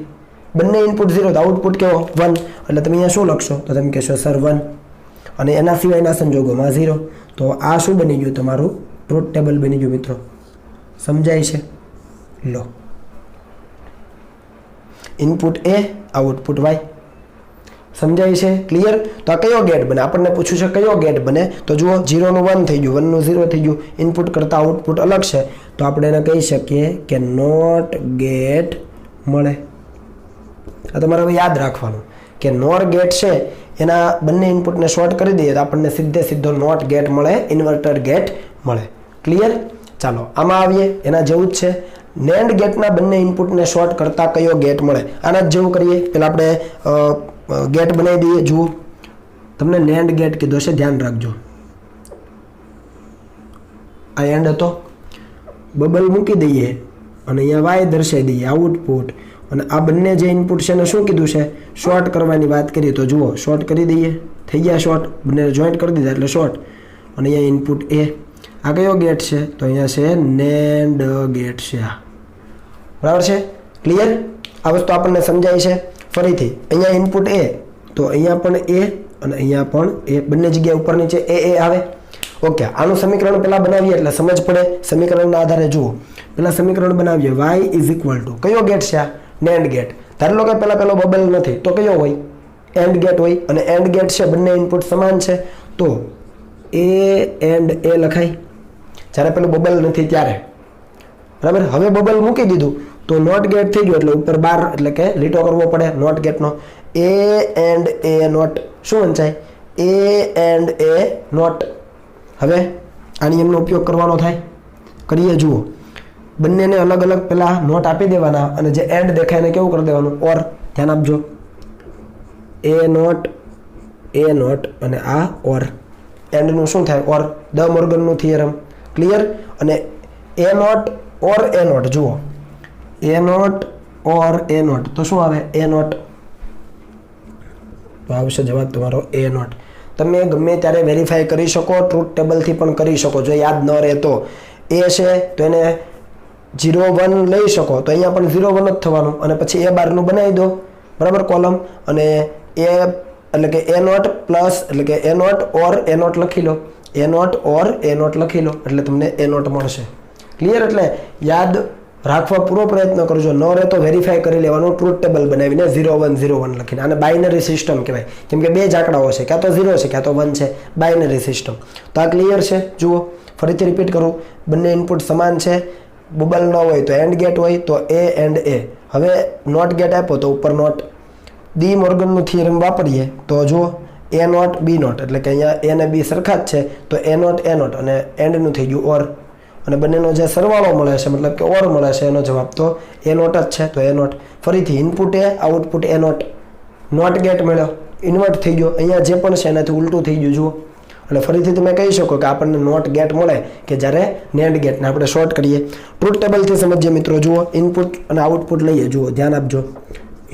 બંને ઇનપુટ 0 તો આઉટપુટ કેવો? 1. એટલે તમે અહીંયા શું લખશો? તો તમે કહેશો સર 1, અને એના સિવાયના સંજોગોમાં 0. તો આ શું બની ગયું? તમારું ટ્રુથ ટેબલ બની ગયું. મિત્રો સમજાય છે? લો ઇનપુટ એ, આઉટપુટ વાય. સમજાય છે? ક્લિયર? તો આ કયો ગેટ બને? આપણને પૂછ્યું છે કયો ગેટ બને. તો જુઓ 0 નું 1 થઈ ગયું, 1 નું 0 થઈ ગયું. ઇનપુટ કરતાં આઉટપુટ અલગ છે તો આપણે એને કહી શકીએ કે નોટ ગેટ મળે. આ તમારે હવે યાદ રાખવાનું કે નોર ગેટ છે એના બંને ઇનપુટને શોર્ટ કરી દઈએ તો આપણને સીધો નોટ ગેટ મળે, ઇન્વર્ટર ગેટ મળે. ક્લિયર? ચાલો આમાં આવીએ. એના જેવું જ છે. નેન્ડ ગેટના બંને ઇનપુટને શોર્ટ કરતા કયો ગેટ મળે? આના જ જેવું કરીએ. પહેલાં આપણે ગેટ બનાવી દઈએ. જુઓ તમને નેન્ડ ગેટ કીધો છે, ધ્યાન રાખજો. આ એન્ડ હતો, બબલ મૂકી દઈએ અને અહીંયા વાય દર્શાવી દઈએ આઉટપુટ. અને આ બંને જે ઇનપુટ છે એને શું કીધું છે? શોર્ટ કરવાની વાત કરીએ તો જુઓ શોર્ટ કરી દઈએ. થઈ ગયા શોર્ટ, બંને જોઈન્ટ કરી દીધા એટલે શોર્ટ. અને અહીંયા ઇનપુટ એ. આ કયો ગેટ છે? તો અહીંયા છે નેન્ડ ગેટ છે. આ બરાબર છે? ક્લિયર? આ વસ્તુ આપણને સમજાય છે? ફરીથી અહીંયા ઇનપુટ એ તો અહીંયા પણ એ અને અહીંયા પણ એ, બંને જગ્યાએ ઉપર નીચે એ આવે. ઓકે, આનું સમીકરણ પહેલાં બનાવીએ એટલે સમજ પડે. સમીકરણના આધારે જુઓ પહેલાં સમીકરણ બનાવીએ. વાય ઇઝ ઇક્વલ ટુ કયો ગેટ છે? આ નેન્ડ ગેટ. ધારો લો કે પેલો બબલ નથી તો કયો હોય? એન્ડ ગેટ હોય. અને એન્ડ ગેટ છે બંને ઇનપુટ સમાન છે તો એ એન્ડ એ લખાય જ્યારે પેલું બબલ નથી ત્યારે, બરાબર. હવે બબલ મૂકી દીધું તો નોટ ગેટ થઈ ગયું એટલે ઉપર બાર એટલે કે લીટો કરવો પડે નોટ ગેટનો. એ એન્ડ એ નોટ શું વંચાય? એ એન્ડ એ નોટ. હવે આ નિયમનો ઉપયોગ કરવાનો થાય, કરીએ. જુઓ, બંનેને અલગ અલગ પેલા નોટ આપી દેવાના અને જે એન્ડ દેખાય એને કેવું કરી દેવાનું? ઓર. ધ્યાન આપજો, એ નોટ અને આ ઓર. એન્ડનું શું થાય? ઓર. દ મોર્ગનનું થિયરમ. ક્લિયર? અને A not or A not. જુઓ, એ નોટ ઓર એ નોટ તો શું આવે? એ નોટ. તો આવશે જવાબ તમારો એ નોટ. તમે ગમે ત્યારે વેરીફાઈ કરી શકો, ટ્રુથ ટેબલથી પણ કરી શકો. જો યાદ ન રહે તો એ છે તો એને 0 1 લઈ શકો તો અહીંયા પણ 0 1 જ થવાનું અને પછી એ બારનું બનાવી દો, બરાબર, કોલમ. અને એ એટલે કે એ નોટ પ્લસ એટલે કે એ નોટ ઓર એ નોટ લખી લો, એ નોટ ઓર એ નોટ લખી લો એટલે તમને એ નોટ મળશે. ક્લિયર? એટલે યાદ રાખવા પૂરો પ્રયત્ન કરજો. ન રહે તો વેરીફાઈ કરી લેવાનું ટ્રુથ ટેબલ બનાવીને 0 1 0 1 લખીને. આને બાઇનરી સિસ્ટમ કહેવાય, કેમ કે બે જ આંકડાઓ છે, ક્યાં તો 0 છે ક્યાં તો 1 છે. Binary system. તો આ ક્લિયર છે? જુઓ, ફરીથી રિપીટ કરું. બંને ઇનપુટ સમાન છે, બબલ ન હોય તો એન્ડ ગેટ હોય તો એ એન્ડ એ. હવે નોટ ગેટ આપ્યો તો ઉપર નોટ. ડી મોર્ગનનું થિયરમ વાપરીએ તો જુઓ, એ નોટ બી નોટ એટલે કે અહીંયા એ અને બી સરખા જ છે તો એ નોટ અને એન્ડનું થઈ ગયું ઓર. અને બંનેનો જે સરવાળો મળે છે મતલબ કે ઓર મળે છે એનો જવાબ તો એ નોટ જ છે તો એ નોટ. ફરીથી input A output A not. Not gate મળ્યો, ઇન્વર્ટ થઈ ગયો. અહીંયા જે પણ છે એનાથી ઉલટું થઈ ગયું. જુઓ, એટલે ફરીથી તમે કહી શકો કે આપણને નોટ ગેટ મળે કે જ્યારે નેન્ડ ગેટને આપણે શોર્ટ કરીએ. ટ્રુથ ટેબલથી સમજીએ મિત્રો. જુઓ, ઇનપુટ અને આઉટપુટ લઈએ. જુઓ, ધ્યાન આપજો.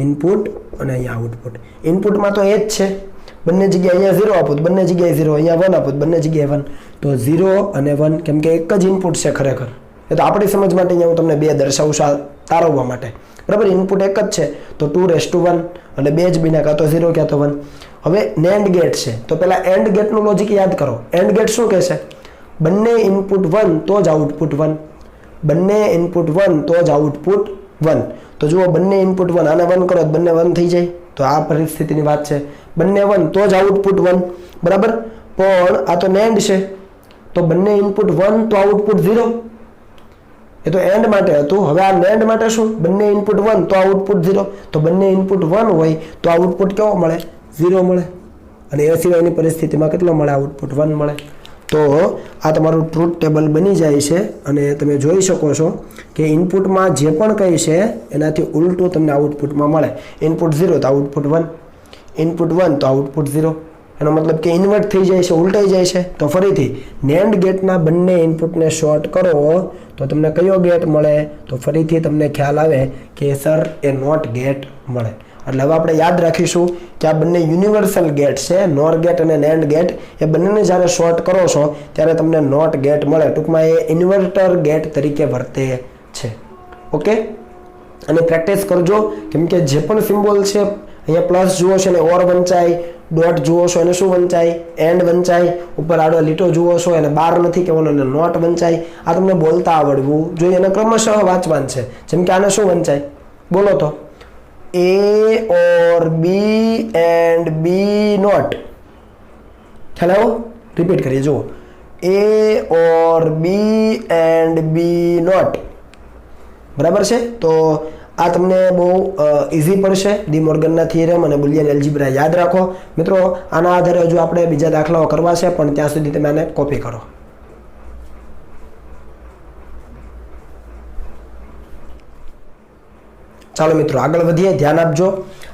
ઇનપુટ અને અહીંયા આઉટપુટ. ઇનપુટમાં તો એ જ છે, બંને જગ્યાએ અહીંયા 0 આપો તો બંને જગ્યાએ 0, અહીંયા 1 આપો તો બંને જગ્યાએ 1. તો 0 અને 1 કેમ કે એક જ ઇનપુટ છે ખરેખર. એ તો આપણી સમજ માટે અહીંયા હું તમને 2 દર્શાવું છું તારવવા માટે, બરાબર. ઇનપુટ એક જ છે તો 2:1 એટલે 2 જ બિના, કાં તો 0 ક્યાં તો 1. હવે નેન્ડ ગેટ છે તો પેલા એન્ડ ગેટનું લોજિક યાદ કરો. એન્ડ ગેટ શું કહે છે? બંને ઇનપુટ 1 તો જ આઉટપુટ 1. બંને ઇનપુટ 1 તો જ આઉટપુટ 1. તો જુઓ, બંને ઇનપુટ 1 આને 1 કરો તો બંને 1 થઈ જાય. તો આ પરિસ્થિતિની વાત છે. બંને 1 તો જ આઉટપુટ 1, બરાબર. પણ આ તો નેન્ડ છે તો બંને ઇનપુટ 1 તો આઉટપુટ 0. એ તો એન્ડ માટે હતું. હવે આ નેન્ડ માટે શું? બંને ઇનપુટ 1 તો આઉટપુટ 0. તો બંને ઇનપુટ 1 હોય તો આઉટપુટ કેવો મળે? 0 મળે. અને એ સિવાયની પરિસ્થિતિમાં કેટલો મળે? આઉટપુટ 1 મળે. તો આ તમારું ટ્રુથ ટેબલ બની જાય છે અને તમે જોઈ શકો છો કે ઇનપુટમાં જે પણ કંઈ છે એનાથી ઉલટું તમને આઉટપુટમાં મળે. ઇનપુટ 0 તો આઉટપુટ 1, ઇનપુટ 1 તો આઉટપુટ 0. એનો મતલબ કે ઇન્વર્ટ થઈ જાય છે, ઉલટાઈ જાય છે. તો ફરીથી નેન્ડ ગેટના બંને ઇનપુટને શોર્ટ કરો તો તમને કયો ગેટ મળે? તો ફરીથી તમને ખ્યાલ આવે કે સર એ નોટ ગેટ મળે. એટલે હવે આપણે યાદ રાખીશું કે આ બંને યુનિવર્સલ ગેટ છે, નોર ગેટ અને નેન્ડ ગેટ. એ બંનેને જ્યારે શોર્ટ કરો છો ત્યારે તમને નોટ ગેટ મળે. ટૂંકમાં એ ઇન્વર્ટર ગેટ તરીકે વર્તે છે. ઓકે, અને પ્રેક્ટિસ કરજો કેમ કે જે પણ સિમ્બોલ છે અહીંયા પ્લસ જુઓ છો ને ઓર વંચાય, ડોટ જુઓ છો એને શું વંચાય? એન્ડ વંચાય. ઉપર આડો લીટો જુઓ છો એને બાર નથી કહેવાનો, એને નોટ વંચાય. આ તમને બોલતા આવડવું જોઈએ અને ક્રમશઃ વાંચવાન છે. જેમ કે આને શું વંચાય? બોલો તો. A or B and B not. ખ્યાલ આવ્યો? રિપીટ કરીએ. જુઓ, A or B and B not. બરાબર છે. તો આ તમને બહુ ઇઝી પડશે. ડી મોર્ગનના થિયરમ અને બુલિયન એલ્જીબ્રા યાદ રાખો મિત્રો. આના આધારે હજુ આપણે બીજા દાખલાઓ કરવા છે પણ ત્યાં સુધી તમે આને કોપી કરો. ચાલો મિત્રો આગળ વધીએ. ધ્યાન આપજો.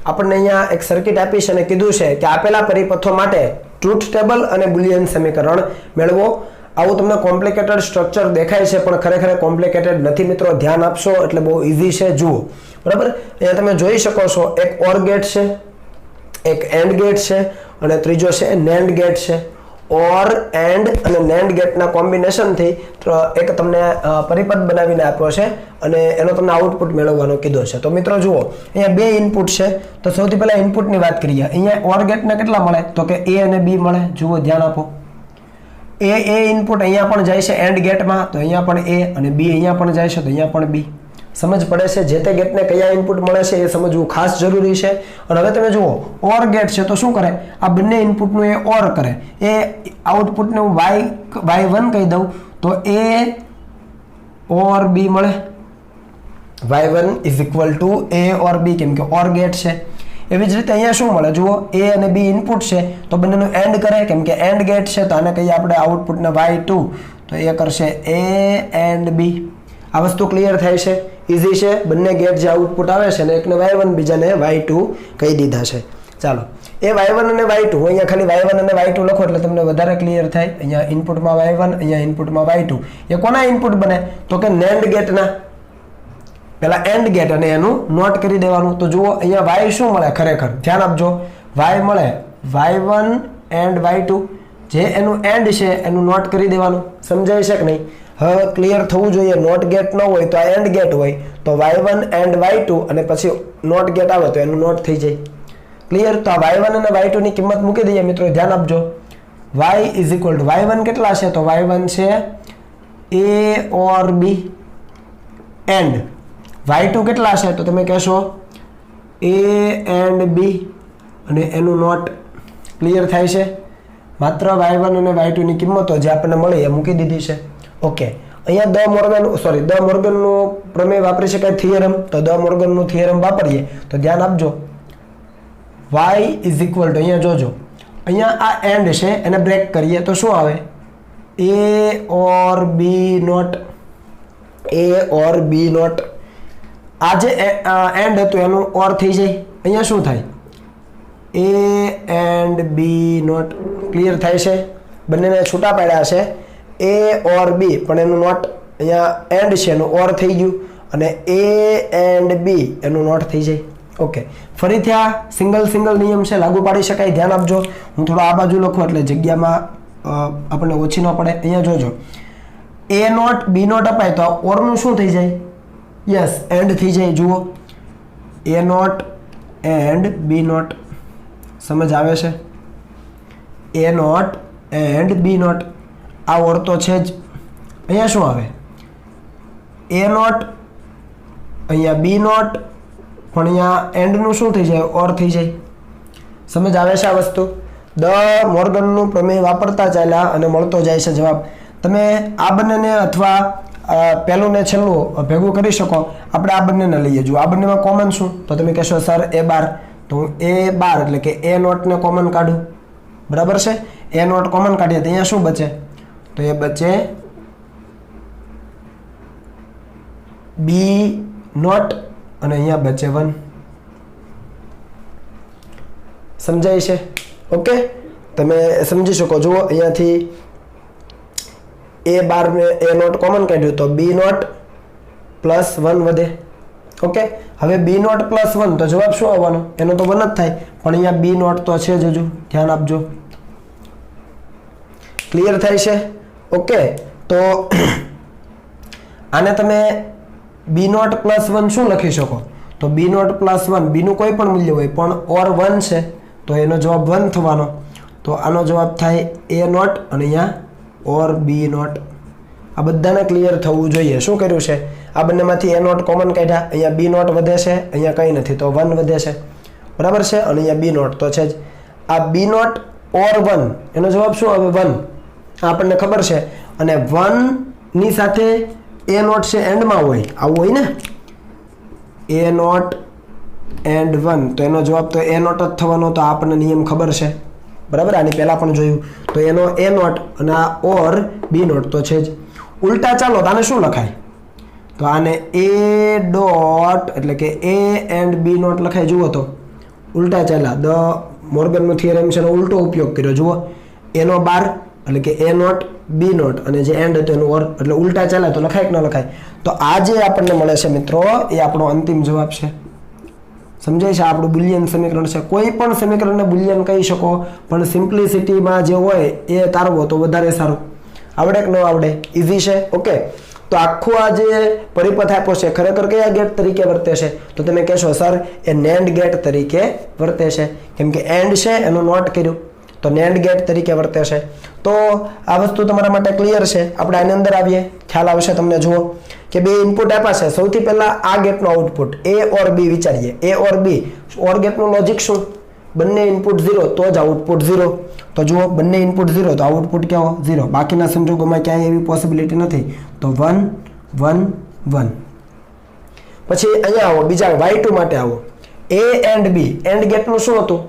આપણને અહીંયા એક સર્કિટ આપી છે અને કીધું છે કે આપેલા પરિપથો માટે ટ્રુથ ટેબલ અને બુલિયન સમીકરણ મેળવો. આવું તમને કોમ્પ્લિકેટેડ સ્ટ્રક્ચર દેખાય છે પણ ખરેખર કોમ્પ્લિકેટેડ નથી મિત્રો. ધ્યાન આપશો એટલે બહુ ઇઝી છે. જુઓ, બરાબર. અહીંયા તમે જોઈ શકો છો એક ઓર ગેટ છે, એક એન્ડ ગેટ છે અને ત્રીજો છે નેન્ડ ગેટ છે. ઓર, એન્ડ અને નેન્ડ ગેટના કોમ્બિનેશનથી એક તમને પરિપથ બનાવીને આપ્યો છે અને એનો તમને આઉટપુટ મેળવવાનો કીધો છે. તો મિત્રો જુઓ, અહીંયા 2 ઇનપુટ છે તો સૌથી પહેલા ઇનપુટની વાત કરીએ. અહીંયા ઓર ગેટને કેટલા મળે? તો કે A અને B મળે. જુઓ, ધ્યાન આપો. A ઇનપુટ અહીંયા પણ જાય છે એન્ડ ગેટમાં તો અહીંયા પણ A અને B અહીંયા પણ જાય છે તો અહીંયા પણ B. સમજ પડે છે જે તે ગેટને કયા ઇનપુટ મળે છે એ સમજવું ખાસ જરૂરી છે. અને હવે તમે જુઓ ઓર ગેટ છે તો શું કરે, આ બંને ઇનપુટનું એ ઓર કરે, એ આઉટપુટને હું y1 કહી દઉં તો a ઓર b મળે. y1 is equal to a or b, કેમ કે ઓર ગેટ છે. એવી જ રીતે અહીંયા શું મળે, જુઓ a અને b ઇનપુટ છે તો બંનેનું એન્ડ કરે, કેમ કે એન્ડ ગેટ છે તો આને કહીએ આપણે આઉટપુટને y2 તો એ કરશે a એન્ડ b. આ વસ્તુ ક્લિયર થાય છે, ઇઝી છે. બંને ગેટ જે આઉટપુટ આવે છે ને એકને y1 બીજાને y2 કહી દીધા છે. ચાલો એ y1 અને y2 હું અહીંયા ખાલી y1 અને y2 લખો એટલે તમને વધારે ક્લિયર થાય. અહીંયા ઇનપુટમાં y1 અહીંયા ઇનપુટમાં y2, એ કોના ઇનપુટ બને તો કે NAND ગેટના. પેલા એન્ડ ગેટ અને એનું નોટ કરી દેવાનું. તો જુઓ અહીંયા y શું મળે, ખરેખર ધ્યાન આપજો, y મળે y1 એન્ડ y2, જે એનું એન્ડ છે એનું નોટ કરી દેવાનું. સમજાય છે કે નહીં? હવે ક્લિયર થવું જોઈએ. નોટ ગેટ ન હોય તો આ એન્ડ ગેટ હોય તો y1 એન્ડ y2 અને પછી નોટ ગેટ આવે તો એનું નોટ થઈ જાય. ક્લિયર? તો આ y1 અને y2 ની કિંમત મૂકી દઈએ મિત્રો, ધ્યાન આપજો. y is equal to y1 કેટલા છે તો y1 છે a or b and y2 કેટલા છે તો તમે કહેશો a એન્ડ b અને એનું નોટ. ક્લિયર થાય છે? માત્ર y1 અને y2 ની કિંમતો જે આપણને મળી એ મૂકી દીધી છે. ઓકે, અહીંયા દ મોર્ગનનું પ્રમેય વાપરી શકાય, થિયરમ. તો દ મોર્ગનનું થિયરમ વાપરીએ તો ધ્યાન આપજો, y ઇઝ ઇક્વલ ટુ અહીંયા જોજો, અહીંયા આ એન્ડ છે એને બ્રેક કરીએ તો શું આવે, a or b not, a or b not. આ જે એન્ડ હતું એનું ઓર થઈ જાય, અહીંયા શું થાય a and b not. Clear થાય છે? બંનેને છૂટા પાડ્યા છે a ઓર b પણ એનું નોટ, અહીંયા એન્ડ છે એનું ઓર થઈ ગયું અને a એન્ડ b એનું નોટ થઈ જાય. ઓકે, ફરીથી આ સિંગલ નિયમ છે, લાગુ પાડી શકાય. ધ્યાન આપજો, હું થોડો આ બાજુ લખું એટલે જગ્યામાં આપણને ઓછી ન પડે. અહીંયા જોજો a નોટ b નોટ અપાય તો ઓરનું શું થઈ જાય, યસ એન્ડ થઈ જાય. જુઓ a not and b not. સમજ આવે છે? a not and b not, આ ઓર તો છે જ. અહીંયા શું આવે, a નોટ અહીંયા b નોટ પણ અહીંયા એન્ડનું શું થઈ જાય, ઓર થઈ જાય. સમજ આવે છે આ વસ્તુ? દ મોર્ગનનું પ્રમેય વાપરતા ચાલ્યા અને મળતો જાય છે જવાબ. તમે આ બંનેને અથવા પહેલું ને છેલ્લું ભેગું કરી શકો. આપણે આ બંનેને લઈએ. જુઓ આ બંનેમાં કોમન શું તો તમે કહેશો સર a બાર, તો હું a બાર એટલે કે a નોટને કોમન કાઢું. બરાબર છે? a નોટ કોમન કાઢીએ તો અહીંયા શું બચે તો એ બચે b નોટ અને અહીંયા બચે 1. સમજાય છે? ઓકે, તમે સમજી શકો. જુઓ અહીંયાથી a બાર ને a નોટ કોમન કાઢ્યું તો b નોટ પ્લસ 1 વધે. ઓકે, હવે b નોટ પ્લસ 1 તો જવાબ શું આવવાનો, એનો તો 1 જ થાય, પણ અહીંયા b નોટ તો છે જ હજુ. ધ્યાન આપજો. ક્લિયર થાય છે? ઓકે, તો આને તમે b નોટ પ્લસ 1 શું લખી શકો તો b નોટ પ્લસ 1, b નું કોઈ પણ મૂલ્ય હોય પણ ઓર 1 છે તો એનો જવાબ 1 થવાનો. તો આનો જવાબ થાય a નોટ અને અહીંયા ઓર b નોટ. આ બધાને ક્લિયર થવું જોઈએ. શું કર્યું છે, આ બંનેમાંથી a નોટ કોમન કાઢ્યા, અહીંયા b નોટ વધે છે, અહીંયા કંઈ નથી તો 1 વધે છે. બરાબર છે? અને અહીંયા b નોટ તો છે જ. આ b નોટ ઓર 1 એનો જવાબ શું આવે, 1. આપણને ખબર છે. અને 1 ની સાથે a નોટ છે એન્ડમાં હોય, આવું હોય ને, a નોટ એન્ડ 1 તો એનો જવાબ તો a નોટ જ થવાનો. તો આપણને નિયમ ખબર છે. બરાબર? આની પહેલાં પણ જોયું. તો એનો a નોટ અને આ ઓર b નોટ તો છે જ. ઉલટા ચાલો તો આને શું લખાય તો આને a ડોટ એટલે કે a એન્ડ b નોટ લખાય. જુઓ તો ઉલટા ચાલ્યા, દ મોર્ગનનો થિયરમ છે એનો ઉલટો ઉપયોગ કર્યો. જુઓ એનો બાર એટલે કે a નોટ b નોટ અને જે એન્ડ હતો એનું ઓર, એટલે ઉલટા ચાલે તો લખાય કે ન લખાય. તો આ જે આપણને મળે છે મિત્રો એ આપણો અંતિમ જવાબ છે. સમજાય છે? આપણું બુલિયન સમીકરણ છે. કોઈ પણ સમીકરણને બુલિયન કહી શકો, પણ સિમ્પ્લિસિટીમાં જે હોય એ તારવો તો વધારે સારું. આવડે કે ન આવડે? ઇઝી છે. ઓકે, તો આખું આ જે પરિપથ આપ્યો છે ખરેખર કયા ગેટ તરીકે વર્તે છે તો તમે કહેશો સર એ NAND ગેટ તરીકે વર્તે છે, કેમ કે એન્ડ છે એનું નોટ કર્યું. તો NAND ગેટ તરીકે વર્તે છે. તો આ વસ્તુ તમારા માટે ક્લિયર છે. આપણે આની અંદર આવીએ, ખ્યાલ આવશે તમને. જુઓ કે બે ઇનપુટ આપ્યા છે. સૌથી પહેલા આ ગેટનું આઉટપુટ A ઓર B વિચારીએ. A ઓર B ઓર ગેટનું લોજિક શું? બંને ઇનપુટ 0 તો જ આઉટપુટ 0. તો જુઓ બંને ઇનપુટ 0 તો આઉટપુટ કેવો? 0. બાકીના સંજોગોમાં ક્યાંય એવી પોસિબિલિટી નથી. તો 1 1 1. પછી અહીંયા આવો, બીજા y2 માટે આવો. A એન્ડ B એન્ડ ગેટનું શું હતું?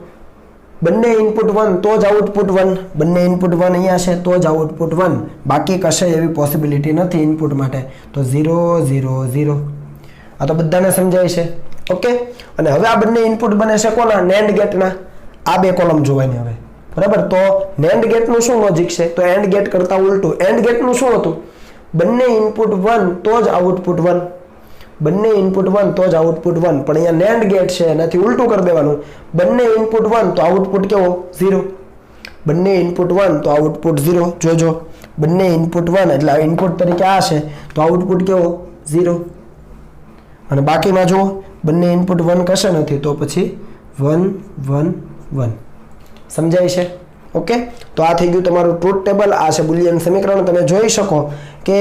બંને ઇનપુટ 1 તો જ આઉટપુટ 1. બંને ઇનપુટ 1 અહીંયા છે તો જ આઉટપુટ 1. બાકી કશે એવી પોસિબિલિટી નથી ઇનપુટ માટે. તો 0 0 0. આ તો બધાને સમજાય છે. ઓકે. અને હવે આ બંને ઇનપુટ બને છે કોના? NAND ગેટના. આ બે કોલમ જોવાની હવે, બરાબર. તો NAND ગેટનું શું લોજિક છે? તો એન્ડ ગેટ કરતા ઉલટું. એન્ડ ગેટનું શું હતું? બંને ઇનપુટ 1 તો જ આઉટપુટ 1. બંને ઇનપુટ 1 તો જ આઉટપુટ 1. પણ અહીંયા NAND ગેટ છે, એનાથી ઉલટું કરી દેવાનું. બંને ઇનપુટ 1 તો આઉટપુટ કેવો? 0. બંને ઇનપુટ 1 તો આઉટપુટ 0. જોજો, બંને ઇનપુટ 1 એટલે ઇનપુટ તરીકે આ છે તો આઉટપુટ કેવો? 0. અને બાકીમાં જુઓ બંને ઇનપુટ 1 કશે નથી તો પછી 1 1 1. સમજાય છે? ઓકે. તો આ થઈ ગયું તમારું ટ્રુથ ટેબલ. આ છે બુલિયન સમીકરણ. તમે જોઈ શકો કે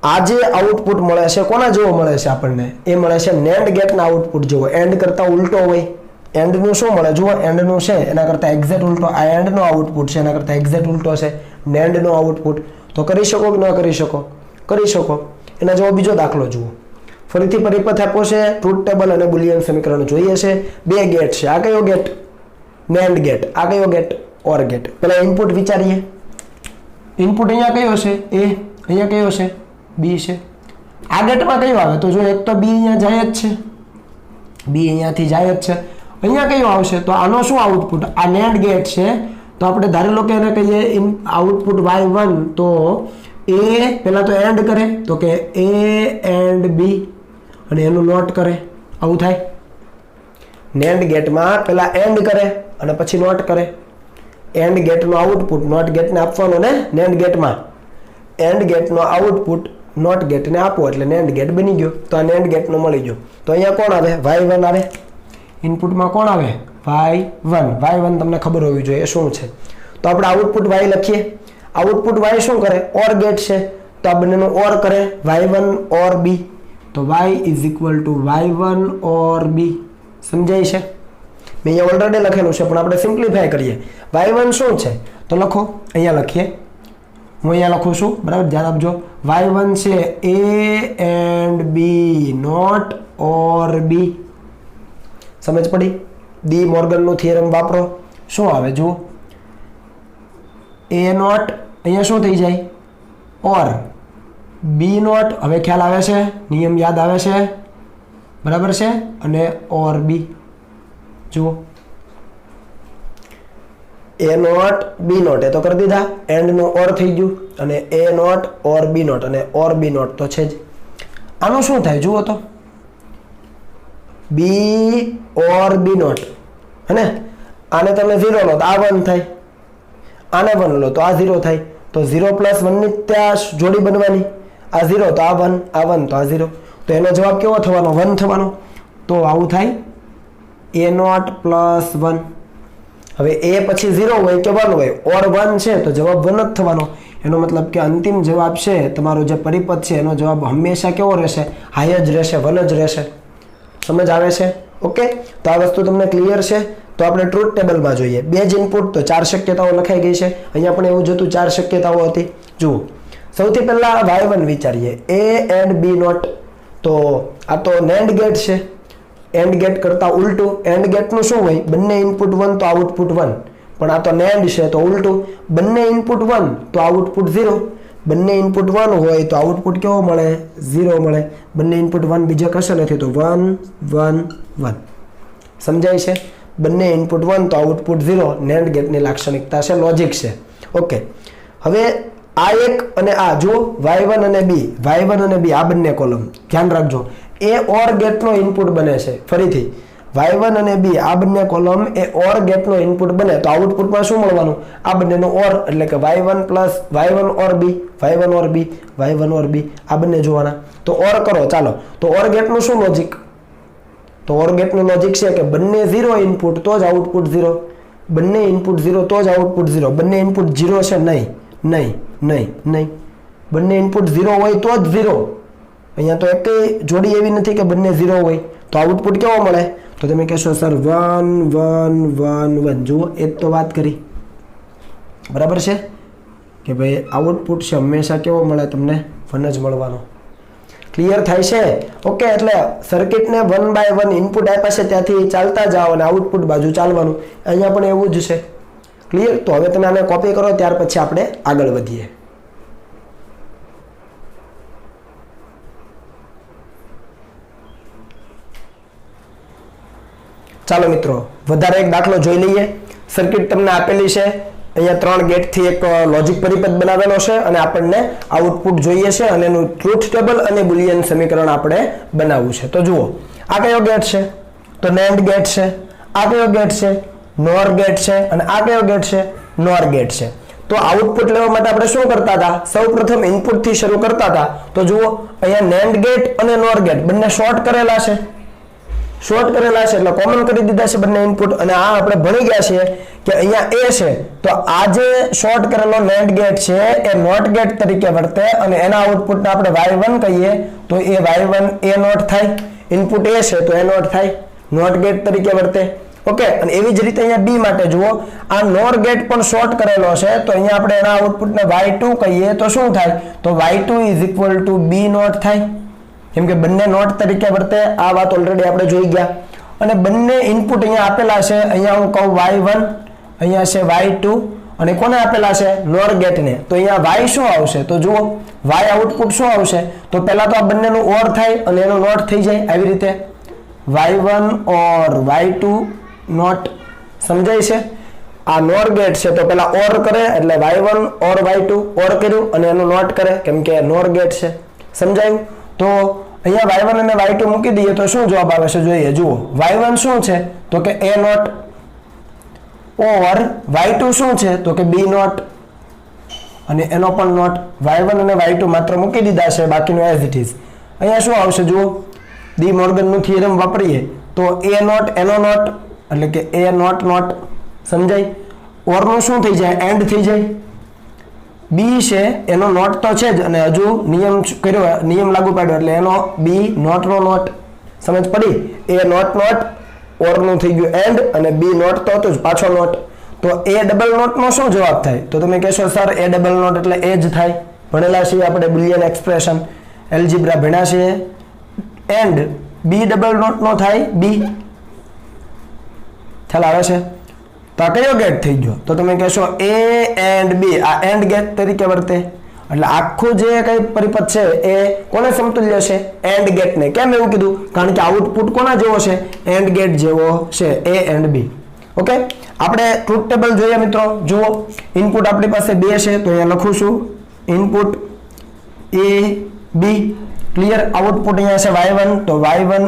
આ જે આઉટપુટ મળે છે કોના જેવો મળે છે આપણને? એ મળે છે NAND ગેટના આઉટપુટ જેવો. એન્ડ કરતા ઉલટો હોય. એન્ડનું શું મળે? જુઓ એન્ડનું છે એના કરતા એક્ઝેક્ટ ઉલટો. આ એન્ડનો આઉટપુટ છે એના કરતા એક્ઝેક્ટ ઉલટો છે NANDનો આઉટપુટ. તો કરી શકો કે ન કરી શકો? કરી શકો. એના જેવો બીજો દાખલો જુઓ. ફરીથી પરિપથ આપો છે, ટ્રુથ ટેબલ અને બુલિયન સમીકરણ જોઈએ છે. બે ગેટ છે. આ કયો ગેટ? NAND gate. આ કયો ગેટ? OR gate. પહેલા ઇનપુટ વિચારીએ. ઇનપુટ અહીંયા કયો છે? A. અહીંયા કયો છે? B છે. આ ગેટમાં કયો આવે? તો જો એક તો B અહીંયા જાય જ છે. B અહીંયાથી જાય જ છે. અહીંયા કયો આવશે? તો આનો શું આઉટપુટ? આ NAND ગેટ છે તો આપણે ધારી લો કે એને કહીએ આઉટપુટ y1. તો A પહેલા તો એન્ડ કરે તો કે A એન્ડ B અને એનું નોટ કરે. આવું થાય. NAND ગેટમાં પહેલા એન્ડ કરે અને પછી નોટ કરે. એન્ડ ગેટનો આઉટપુટ નોટ ગેટને આપવાનો ને NAND ગેટમાં. એન્ડ ગેટનો આઉટપુટ નોટ ગેટને આપો એટલે NAND ગેટ બની ગયો. તો આ NAND ગેટનો મળી ગયો. તો અહીંયા કોણ આવે? y1 આવે. ઇનપુટમાં કોણ આવે? y1. y1 તમને ખબર હોવી જોઈએ શું છે. તો આપણે આઉટપુટ y લખીએ. આઉટપુટ y શું કરે? OR ગેટ છે તો આ બંનેનો OR કરે. y1 OR b. તો y is equal to y1 OR b. સમજાય છે? મેં અહીંયા ઓલરેડી લખેલું છે પણ આપણે સિમ્પ્લિફાય કરીએ. y1 શું છે? તો લખો, અહીંયા લખીએ. હું અહીંયા લખું છું, બરાબર, ધ્યાન આપજો. y1 છે A and B not OR b. સમજ પડી? ડી મોર્ગનનું થિયરમ વાપરો. શું આવે જુઓ? A નોટ અહીંયા શું થઈ જાય? OR B not. હવે ખ્યાલ આવે છે? નિયમ યાદ આવે છે? બરાબર છે? અને OR B જુઓ, A નોટ B નોટ એ તો કરી દીધા. એન્ડનું OR થઈ ગયું અને A not OR B not અને OR B નોટ તો છે જ. આનું શું થાય જુઓ તો? B OR B not. હે ને? આને તમે 0 લો તો આ 1 થાય. આને 1 લો તો આ 0 થાય. તો 0 પ્લસ 1 ની ત્યાં જોડી બનવાની. આ 0 તો આ 1, આ 1 તો આ 0. તો એનો જવાબ કેવો થવાનો? 1 થવાનો. તો આવું થાય A નોટ પ્લસ 1. હવે A પછી 0 હોય કે 1 હોય, OR 1 છે તો જવાબ 1 જ થવાનો. એનો મતલબ કે અંતિમ જવાબ છે તમારો જે પરિપથ છે એનો જવાબ હંમેશા કેવો રહેશે? હાઈ જ રહેશે, 1 જ રહેશે. સમજ આવે છે? ઓકે. તો આ વસ્તુ તમને ક્લિયર છે? તો આપણે ટ્રુથ ટેબલમાં જોઈએ. બે જ ઇનપુટ તો 4 શક્યતાઓ લખાઈ ગઈ છે. અહીંયા પણ એવું જ હતું, 4 શક્યતાઓ હતી. જુઓ, સૌથી પહેલા y1 વિચારીએ. A and B not. તો આ તો NAND ગેટ છે. એન્ડ ગેટ કરતા ઉલટું. એન્ડ ગેટનું શું હોય? બંને ઇનપુટ 1 તો આઉટપુટ 1. પણ આ તો NAND છે તો ઉલટું. બંને ઇનપુટ 1 તો આઉટપુટ 0. બંને ઇનપુટ 1 હોય તો આઉટપુટ કેવો મળે? 0 મળે. બંને ઇનપુટ 1 બીજે કશે નથી તો 1 1 1. સમજાય છે? બંને ઇનપુટ 1 તો આઉટપુટ 0. NAND ગેટની લાક્ષણિકતા છે, લોજિક છે. ઓકે. હવે આ એક અને આ જો y1 અને b, y1 અને b આ બંને કોલમ ધ્યાન રાખજો. એ OR ગેટનો ઇનપુટ બને છે. ફરીથી y1 અને b આ બંને કોલમ એ OR ગેટનો ઇનપુટ બને તો આઉટપુટમાં શું મળવાનું? આ બંનેનો OR એટલે કે y1 plus y1 OR b, y1 OR b, y1 OR b આ બંને જોવાના. તો OR કરો ચાલો. તો OR ગેટનું શું લોજિક? તો OR ગેટનું લોજિક છે કે બંને 0 ઇનપુટ તો જ આઉટપુટ 0. બંને ઇનપુટ 0 તો જ આઉટપુટ 0. બંને ઇનપુટ 0 છે નહીં, નહીં, નહીં, નહીં. બંને ઇનપુટ 0 હોય તો જ 0. અહીંયા તો એક જોડી એવી નથી કે બંને 0 હોય, તો આઉટપુટ કેવો મળે? તો તમે કહેશો સર 1 1 1 1. જુઓ, એ તો વાત કરી બરાબર છે કે ભાઈ આઉટપુટ છે હંમેશા કેવો મળે તમને? 1 જ મળવાનો. ક્લિયર થાય છે? ઓકે, એટલે સર્કિટને 1 બાય 1 ઇનપુટ આપ્યા છે ત્યાંથી ચાલતા જાઓ અને આઉટપુટ બાજુ ચાલવાનું. અહીંયા પણ એવું જ છે. ક્લિયર? તો હવે તમે આને કોપી કરો, ત્યાર પછી આપણે આગળ વધીએ. ચાલો મિત્રો, વધારે એક દાખલો જોઈ લઈએ. સર્કિટ તમને આપેલી છે. અહીંયા 3 ગેટથી એક લોજિક પરિપથ બનાવેલો છે અને આપણને આઉટપુટ જોઈએ છે અને એનું ટ્રુથ ટેબલ અને બુલિયન સમીકરણ આપણે બનાવવું છે. તો જુઓ, આ કયો ગેટ છે? તો NAND ગેટ છે. આ કયો ગેટ છે? NOR ગેટ છે. અને આ કયો ગેટ છે? NOR ગેટ છે. તો આઉટપુટ લેવા માટે આપણે શું કરતા હતા? સૌપ્રથમ ઇનપુટ થી શરૂ કરતા હતા. તો જુઓ, અહીંયા NAND ગેટ અને NOR ગેટ બંને શોર્ટ કરેલા છે. શોર્ટ કરેલા છે એટલે કોમન કરી દીધા છે બંને ઇનપુટ. અને આ આપણે ભણી ગયા છીએ કે અહીંયા A છે, તો આ જે શોર્ટ કરેલો NAND ગેટ છે એ NOT ગેટ તરીકે વર્તે અને એના આઉટપુટને આપણે Y1 કહીએ તો એ Y1 A નોટ થાય. ઇનપુટ A છે તો A નોટ થાય, NOT ગેટ તરીકે વર્તે. ઓકે, અને એવી જ રીતે અહીંયા B માટે જુઓ, આ NOR ગેટ પણ શોર્ટ કરેલો છે તો અહીંયા આપણે એના આઉટપુટને Y2 કહીએ તો શું થાય? તો Y2 B નોટ થાય. કેમ કે બંને નોટ તરીકે વર્તે. આ વાત ઓલરેડી આપણે જોઈ ગયા. અને બંને ઇનપુટ અહીંયા આપેલા છે. અહીંયા હું કહું Y1, અહીંયા છે Y2 અને કોને આપેલા છે? NOR ગેટને. તો અહીંયા Y શું આવશે? તો જુઓ, Y આઉટપુટ શું આવશે? તો પહેલા તો આ બંનેનું OR થાય અને એનું નોટ થઈ જાય. આવી રીતે Y1 OR Y2 નોટ. સમજાય છે? આ NOR ગેટ છે તો પહેલા OR કરે એટલે Y1 OR Y2 OR કર્યું અને એનું નોટ કરે કેમ કે NOR ગેટ છે. સમજાયું? તો અહીંયા Y1 અને Y2 મૂકી દઈએ તો શું જવાબ આવે છે જોઈએ. જુઓ, Y1 શું છે? તો કે A નોટ. ઓર Y2 શું છે? તો કે B નોટ અને એનો પણ નોટ. Y1 અને Y2 માત્ર મૂકી દીધા છે, બાકીનું એઝ ઇટ ઇઝ. અહીંયા શું આવશે? જુઓ, ડી મોર્ગનનું થિયરમ વાપરીએ તો A નોટ એનો નોટ એટલે કે A નોટ નોટ. સમજાય? ઓરનું શું થઈ જાય? એન્ડ થઈ જાય. B છે એનો નોટ તો છે જ અને હજુ નિયમ કર્યો, નિયમ લાગુ પાડ્યો એટલે એનો B નોટ નો નોટ. સમજ પડી? A નોટ નોટ, ઓર નું થઈ ગયું એન્ડ અને B નોટ તો હતું જ પાછો નોટ. તો A ડબલ નોટ નો શું જવાબ થાય? તો તમે કહેશો સર A ડબલ નોટ એટલે એ જ થાય. ભણેલા છીએ આપણે બુલિયન એક્સપ્રેશન, એલ્જીબ્રા ભણ્યા છીએ. એન્ડ B ડબલ નોટ નો થાય B. ખ્યાલ આવે છે? તો આ કયો ગેટ થઈ ગયો? તો તમે કહેશો A એન્ડ B. આ એન્ડ ગેટ તરીકે વર્તે. એટલે આખું જે કઈ પરિપથ છે એ કોને સમતુલ્ય છે? એન્ડ ગેટને. કેમ એવું કીધું? કારણ કે આઉટપુટ કોના જેવો છે? એન્ડ ગેટ જેવો છે. A and B. ઓકે, આપણે ટ્રુથ ટેબલ જોઈએ મિત્રો. જુઓ, ઇનપુટ આપણી પાસે 2 છે તો અહીંયા લખું છું input A B. Clear? Output અહીંયા છે Y1 તો Y1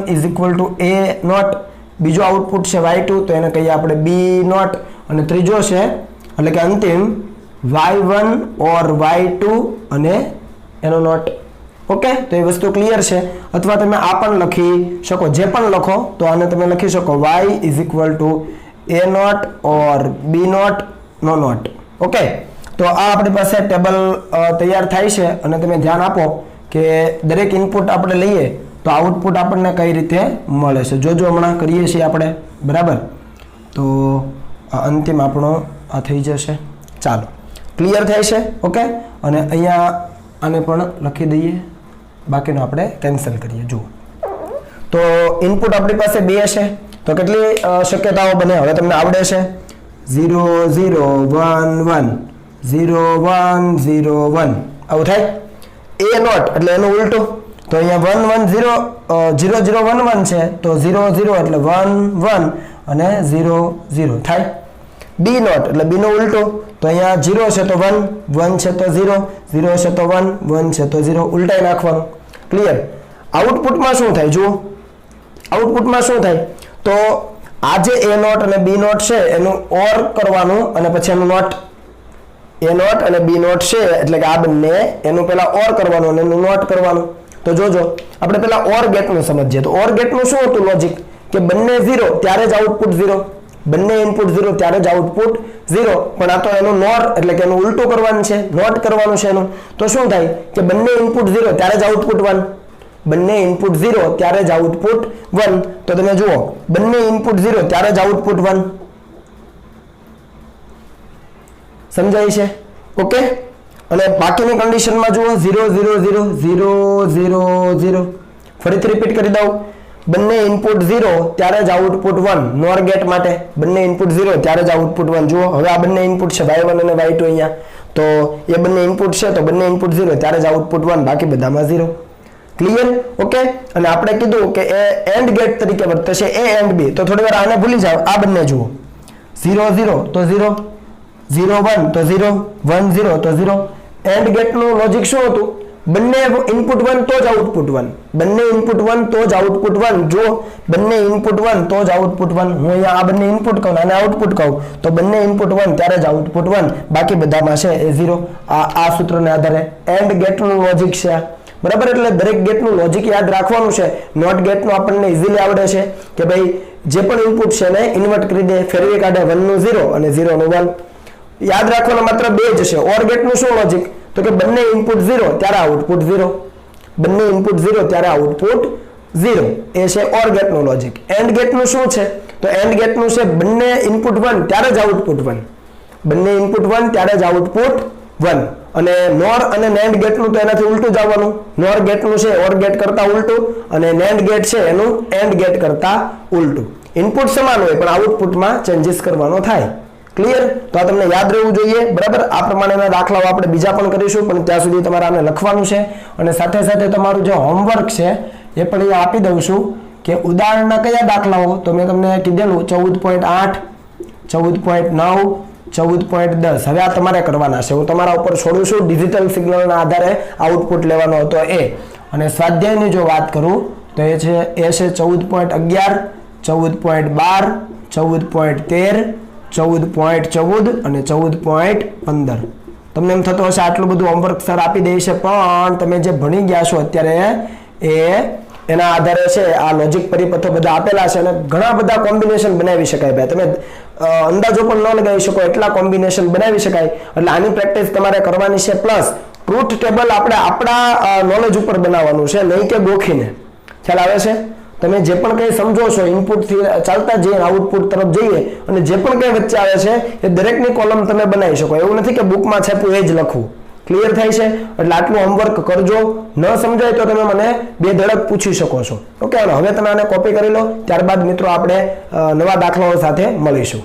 A નોટ. બીજો આઉટપુટ છે Y2 તો એને કહીએ આપણે B નોટ. અને ત્રીજો છે એટલે કે અંતિમ Y1 ઓર Y2 અને એનો નોટ. ઓકે, તો એ વસ્તુ ક્લિયર છે. અથવા તમે આ પણ લખી શકો, જે પણ લખો તો આને તમે લખી શકો Y A not or B not નો નોટ. ઓકે, તો આ આપણી પાસે ટેબલ તૈયાર થાય છે અને તમે ધ્યાન આપો કે દરેક ઇનપુટ આપણે લઈએ તો આઉટપુટ આપણને કઈ રીતે મળે છે. જોજો, હમણાં કરીએ છીએ આપણે. બરાબર? તો અંતિમ આપણો આ થઈ જશે. ચાલો, ક્લિયર થાય છે? ઓકે, અને અહીંયા આને પણ લખી દઈએ, બાકીનું આપણે કેન્સલ કરીએ. જુઓ, તો ઇનપુટ આપણી પાસે 2 છે તો કેટલી શક્યતાઓ બને? હવે તમને આવડે છે 0 0 1 1 0 1 0 1 આવું થાય. A નોટ એટલે એનું ઉલટું. તો અહીંયા 1 1 0 0 0 1 1 છે તો 0 0 એટલે 1 1 અને 0 0 થાય. B નોટ એટલે B નો ઉલટો. તો અહીંયા 0 છે તો 1 1 છે તો 0 0 છે તો 1 1 છે તો 0. ઉલટાઈ નાખવાનું. ક્લિયર? આઉટપુટમાં શું થાય? જુઓ, આઉટપુટમાં શું થાય? તો આ જે A નોટ અને B નોટ છે એનું OR કરવાનું અને પછી એનું નોટ. A નોટ અને B નોટ છે એટલે કે આ બંને એનું પહેલા OR કરવાનું અને એનું નોટ કરવાનું. તો જોજો, આપણે પહેલા OR ગેટનું સમજીએ. તો OR ગેટનું શું હતું લોજિક? કે બંને 0 ત્યારે જ આઉટપુટ 0. બંને ઇનપુટ 0 ત્યારે જ આઉટપુટ 0, પણ આ તો એનું નોર એટલે કે એનું ઉલટું કરવાનું છે, નોટ કરવાનું છે એનું. તો શું થાય કે બંને ઇનપુટ 0 ત્યારે જ આઉટપુટ 1, બંને ઇનપુટ 0 ત્યારે જ આઉટપુટ 1. તો તમે જુઓ બંને ઇનપુટ 0 ત્યારે જ આઉટપુટ 1. સમજાય છે? ઓકે. અને બાકીની કન્ડિશનમાં જુઓ 0 0 0 0 0 0. ફરીથી રિપીટ કરી દઉં, બંને ઇનપુટ 0 ત્યારે જ આઉટપુટ 1 નોર ગેટ માટે. બંને ઇનપુટ 0 ત્યારે જ આઉટપુટ 1. જુઓ હવે આ બંને ઇનપુટ છે y1 અને y2 અહીંયા, તો એ બંને ઇનપુટ છે તો બંને ઇનપુટ 0 ત્યારે જ આઉટપુટ 1, બાકી બધામાં 0. ક્લિયર? ઓકે. અને આપણે કીધું કે એ એન્ડ ગેટ તરીકે વર્તે છે, a એન્ડ b. તો થોડી વાર આને ભૂલી જાઓ, આ બંને જુઓ 0 0 તો 0, 0 1 તો 0, 1 0 તો 0. એન્ડ ગેટનું લોજિક શું હતું? બંને ઇનપુટ 1 તો જ આઉટપુટ 1, બંને ઇનપુટ 1 તો જ આઉટપુટ 1. જો બંને ઇનપુટ 1 તો જ આઉટપુટ 1. હું અહીંયા આ બંને ઇનપુટ કહું અને આઉટપુટ કહું તો બંને ઇનપુટ 1 ત્યારે જ આઉટપુટ 1, બાકી બધામાં છે એ 0. આ સૂત્રને આધારે એન્ડ ગેટનું લોજિક છે આ. બરાબર? એટલે દરેક ગેટનું લોજિક યાદ રાખવાનું છે. નોટ ગેટનું આપણને ઇઝીલી આવડે છે કે ભાઈ જે પણ ઇનપુટ છે ને ઇન્વર્ટ કરી દે, ફેરવી કાઢે, 1 નું 0 અને 0 નું 1. યાદ રાખવાના માત્ર બે જ છે. ઓર ગેટનું શું લોજિક? તો કે બંને ઇનપુટ 0 ત્યારે આઉટપુટ 0, બંને ઇનપુટ 0 ત્યારે આઉટપુટ 0. એ છે ઓર ગેટનું લોજિક. એન્ડ ગેટનું શું છે? તો એન્ડ ગેટનું છે બંને ઇનપુટ 1 ત્યારે જ આઉટપુટ 1, બંને ઇનપુટ 1 ત્યારે જ આઉટપુટ 1. અને નોર અને નેન્ડ ગેટનું તો એનાથી ઉલટું જ આવવાનું. નોર ગેટનું છે ઓર ગેટ કરતા ઉલટું અને નેન્ડ ગેટ છે એનું એન્ડ ગેટ કરતા ઉલટું. ઇનપુટ સમાન હોય પણ આઉટપુટમાં ચેન્જીસ કરવાનો થાય. ક્લિયર? તો આ તમને યાદ રહેવું જોઈએ. બરાબર? આ પ્રમાણેના દાખલાઓ આપણે બીજા પણ કરીશું, પણ ત્યાં સુધી તમારે આને લખવાનું છે. અને સાથે સાથે તમારું જે હોમવર્ક છે એ પણ અહીંયા આપી દઉં છું કે ઉદાહરણના કયા દાખલાઓ. તો મેં તમને કીધેલું 14.8, 14.9, 14.10. હવે આ તમારે કરવાના છે. હું તમારા ઉપર છોડું છું. ડિજિટલ સિગ્નલના આધારે આઉટપુટ લેવાનો હતો એ. અને સ્વાધ્યાયની જો વાત કરું તો એ છે 14.11, 14.12, 14.13, 14.14 અને 14.15. તમને એમ થતું હશે આટલું બધું હોમવર્ક સર આપી દે છે, પણ તમે જે ભણી ગયા છો અત્યારે એના આધારે છે આ લોજિક પરિપથો બધા આપેલા છે અને ઘણા બધા કોમ્બિનેશન બનાવી શકાય. ભાઈ તમે અંદાજો પણ ન લગાવી શકો એટલા કોમ્બિનેશન બનાવી શકાય. એટલે આની પ્રેક્ટિસ તમારે કરવાની છે. પ્લસ ટ્રુથ ટેબલ આપણે આપણા નોલેજ ઉપર બનાવવાનું છે, નહીં કે ગોખીને. ખ્યાલ આવે છે? તમે જે પણ કંઈ સમજો છો ઇનપુટથી ચાલતા જઈએ આઉટપુટ તરફ જઈએ અને જે પણ કંઈ વચ્ચે આવે છે એ દરેકની કોલમ તમે બનાવી શકો. એવું નથી કે બુકમાં છાપ્યું એ જ લખવું. ક્લિયર થાય છે? એટલે આટલું હોમવર્ક કરજો. ન સમજાય તો તમે મને બે ધડક પૂછી શકો છો. ઓકે, હવે તમે આને કોપી કરી લો. ત્યારબાદ મિત્રો આપણે નવા દાખલાઓ સાથે મળીશું.